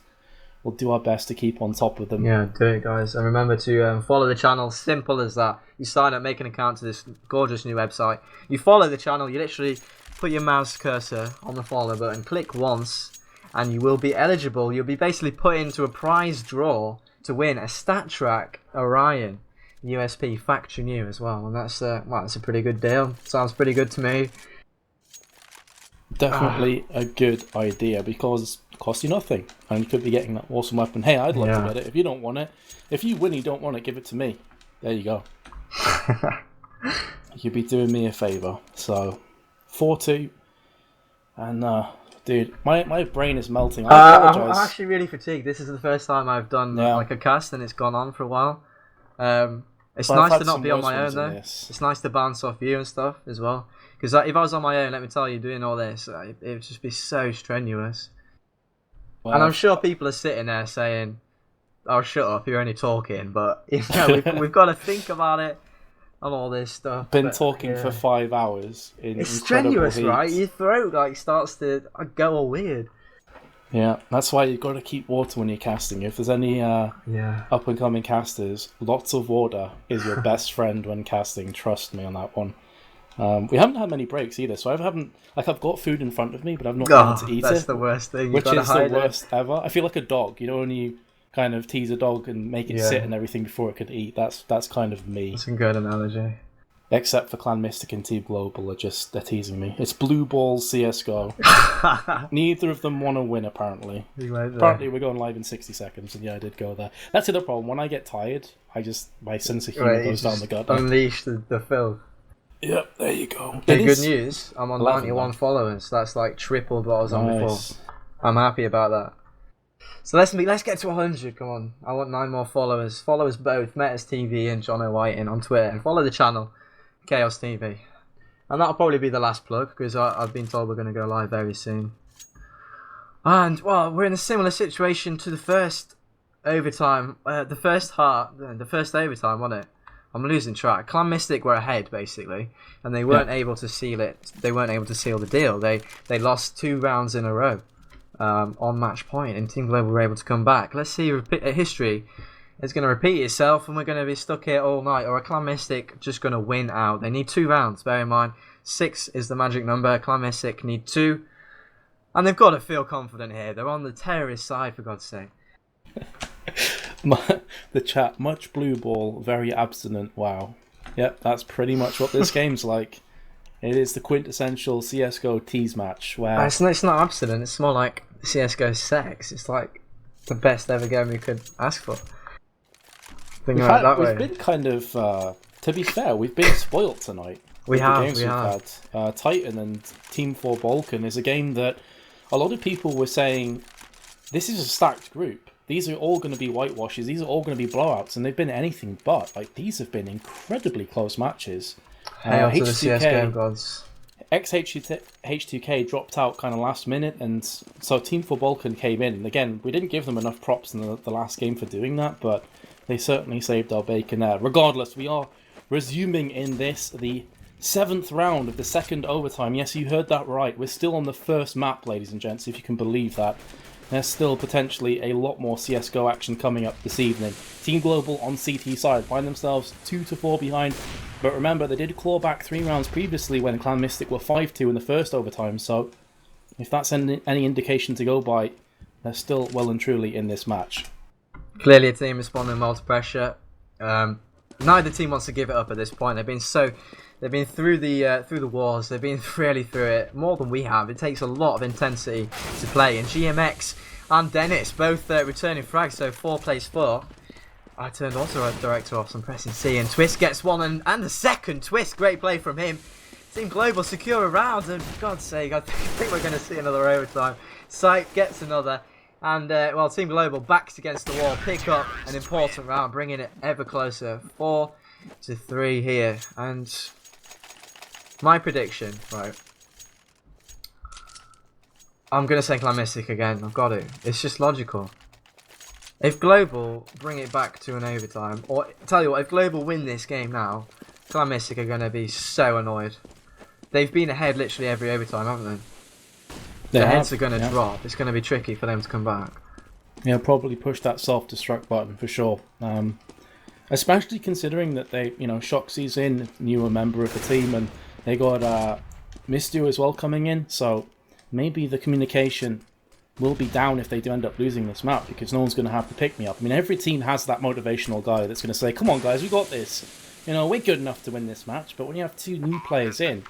Speaker 2: We'll do our best to keep on top of them.
Speaker 1: Yeah, do it, guys. And remember to follow the channel. Simple as that. You sign up, make an account to this gorgeous new website. You follow the channel. You literally put your mouse cursor on the follow button, click once, and you will be eligible. You'll be basically put into a prize draw to win a StatTrak Orion USP Factory New as well. And that's that's a pretty good deal. Sounds pretty good to me.
Speaker 2: Definitely a good idea because it costs you nothing and you could be getting that awesome weapon. Hey, I'd love to get it. If you don't want it, if you win, you don't want it, give it to me. There you go. You'd be doing me a favour. So 4-2, and dude, my brain is melting. I apologise.
Speaker 1: I'm actually really fatigued. This is the first time I've done like a cast, and it's gone on for a while. It's nice to not be on my own though. It's nice to bounce off you and stuff as well. Because if I was on my own, let me tell you, doing all this, it would just be so strenuous. Well, and I'm sure people are sitting there saying, "Oh, shut up! You're only talking." But we've got to think about it and all this stuff.
Speaker 2: Been talking for 5 hours. It's
Speaker 1: strenuous,
Speaker 2: heat.
Speaker 1: Right? Your throat starts to go all weird.
Speaker 2: Yeah, that's why you've got to keep water when you're casting. If there's any up and coming casters, lots of water is your best friend when casting. Trust me on that one. We haven't had many breaks either, so I've got food in front of me, but I've not been able to eat it.
Speaker 1: That's the worst thing.
Speaker 2: Which is the worst ever. I feel like a dog. You know, when you kind of tease a dog and make it sit and everything before it could eat. That's kind of me.
Speaker 1: That's a good analogy.
Speaker 2: Except for Clan-Mystik and Team Global, they're teasing me. It's blue balls CS:GO. Neither of them want to win, apparently. Apparently we're going live in 60 seconds, and I did go there. That's the other problem. When I get tired, my sense of humour goes down the gut.
Speaker 1: Unleash the filth.
Speaker 2: Yep, there you go.
Speaker 1: Good news. I'm on 91 followers. That's like triple what I was on before. I'm happy about that. So let's get to 100. Come on. I want 9 more followers. Follow us both, MetisTV and Jono Whiting on Twitter, and follow the channel, Chaos TV. And that'll probably be the last plug because I've been told we're going to go live very soon. And well, we're in a similar situation to the first overtime. The first overtime, wasn't it? I'm losing track. Clan-Mystik were ahead basically, and they weren't able to seal it. They weren't able to seal the deal. They lost 2 rounds in a row on match point, and Team Global were able to come back. Let's see history is going to repeat itself, and we're going to be stuck here all night, or a Clan-Mystik just going to win out. They need 2 rounds. Bear in mind, 6 is the magic number. Clan-Mystik need 2, and they've got to feel confident here. They're on the terrorist side, for God's sake.
Speaker 2: The chat, much blue ball, very abstinent. Wow. Yep, that's pretty much what this game's like. It is the quintessential CS:GO tease match where
Speaker 1: it's not abstinent. It's more like CS:GO sex. It's like the best ever game we could ask for. We've
Speaker 2: been kind of, to be fair, we've been spoilt tonight.
Speaker 1: We have.
Speaker 2: Had. Titan and Team 4 Balkan is a game that a lot of people were saying this is a stacked group. These are all going to be whitewashes. These are all going to be blowouts, and they've been anything but. Like, these have been incredibly close matches.
Speaker 1: Hail to the CS:GO gods.
Speaker 2: H2K dropped out kind of last minute, and so Team 4 Balkan came in. And again, we didn't give them enough props in the last game for doing that, but they certainly saved our bacon there. Regardless, we are resuming in this, the 7th round of the 2nd overtime. Yes, you heard that right. We're still on the first map, ladies and gents, if you can believe that. There's still potentially a lot more CS:GO action coming up this evening. Team Global on CT side find themselves 2-4 behind, but remember they did claw back 3 rounds previously when Clan-Mystik were 5-2 in the first overtime, so if that's any indication to go by, they're still well and truly in this match.
Speaker 1: Clearly a team responding well to pressure. neither team wants to give it up at this point. They've been through the wars. They've been really through it more than we have. It takes a lot of intensity to play. And GMX and Dennis both returning frags. So 4 plays 4. I turned auto director off. So I'm pressing C, and Twist gets one and the second. Twist, great play from him. Team Global secure a round, and for God's sake, I think we're going to see another overtime. Sight gets another, and well, Team Global backs against the wall, pick up an important round, bringing it ever closer. 4-3 here, and my prediction, right? I'm going to say Clan-Mystik again. I've got to. It's just logical. If Global bring it back to an overtime, or tell you what, if Global win this game now, Clan-Mystik are going to be so annoyed. They've been ahead literally every overtime, haven't they? Their heads are going to drop. It's going to be tricky for them to come back.
Speaker 2: Yeah, probably push that self-destruct button for sure. Especially considering that they, Shoxy's in, newer member of the team, and they got Mistu as well coming in. So maybe the communication will be down if they do end up losing this map, because no one's going to have to pick me up. I mean, every team has that motivational guy that's going to say, "Come on, guys, we got this. We're good enough to win this match." But when you have 2 new players in,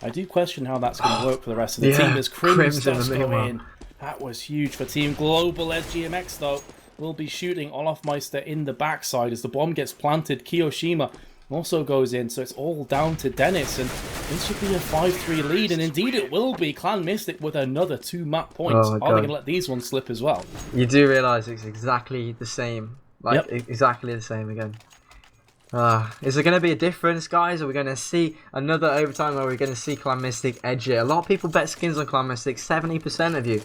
Speaker 2: I do question how that's going to work for the rest of the team. As Crims does go in, that was huge for Team Global. As GMX, though, will be shooting Olafmeister in the backside as the bomb gets planted. Kiyoshima also goes in, so it's all down to Dennis, and this should be a 5-3 lead, and indeed it will be. Clan-Mystik with another 2 map points. Are they going to let these ones slip as well?
Speaker 1: You do realise it's exactly the same. Exactly the same again. Is there going to be a difference, guys? Are we going to see another overtime, or are we going to see Clan-Mystik edge it? A lot of people bet skins on Clan-Mystik, 70% of you.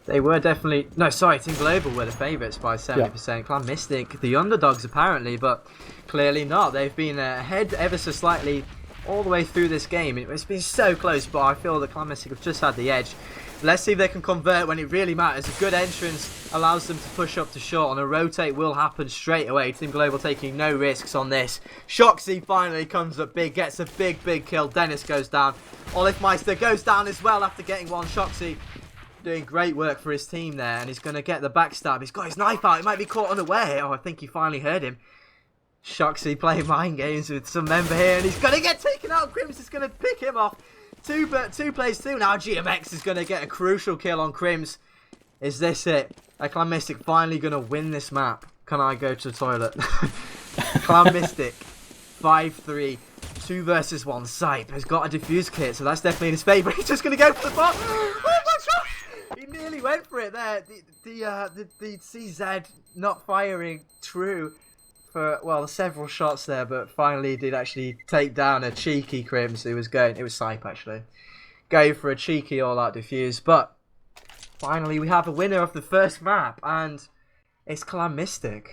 Speaker 1: They were definitely... No, sorry, Team Global were the favourites by 70%. Yeah. Clan-Mystik, the underdogs apparently, but clearly not. They've been ahead ever so slightly all the way through this game. It's been so close, but I feel that Clan-Mystik have just had the edge. Let's see if they can convert when it really matters. A good entrance allows them to push up to short, and a rotate will happen straight away. Team Global taking no risks on this. Shoxy finally comes up big, gets a big kill. Dennis goes down. Olafmeister goes down as well after getting one. Shoxy doing great work for his team there, and he's going to get the backstab. He's got his knife out. He might be caught unaware. Oh, I think he finally heard him. Shoxy playing mind games with some member here, and he's going to get taken out. Crims is going to pick him off. 2 plays 2 now. GMX is going to get a crucial kill on Crims. Is this it? Are Clan-Mystik finally going to win this map? Can I go to the toilet? Clan-Mystik 5-3. 2 versus 1. Sipe has got a defuse kit, so that's definitely in his favour. He's just going to go for the bot. Oh my gosh! He nearly went for it there. The CZ not firing true for, well, several shots there, but finally did actually take down a cheeky Crims who was going... It was Sipe, actually. Going for a cheeky all-out defuse, but finally we have a winner of the first map, and it's Clan-Mystik.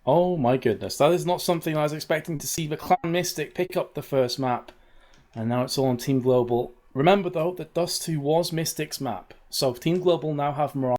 Speaker 2: Oh my goodness, that is not something I was expecting to see, but Clan-Mystik pick up the first map, and now it's all on Team Global. Remember though that Dust 2 was Mystic's map, so Team Global now have Mirage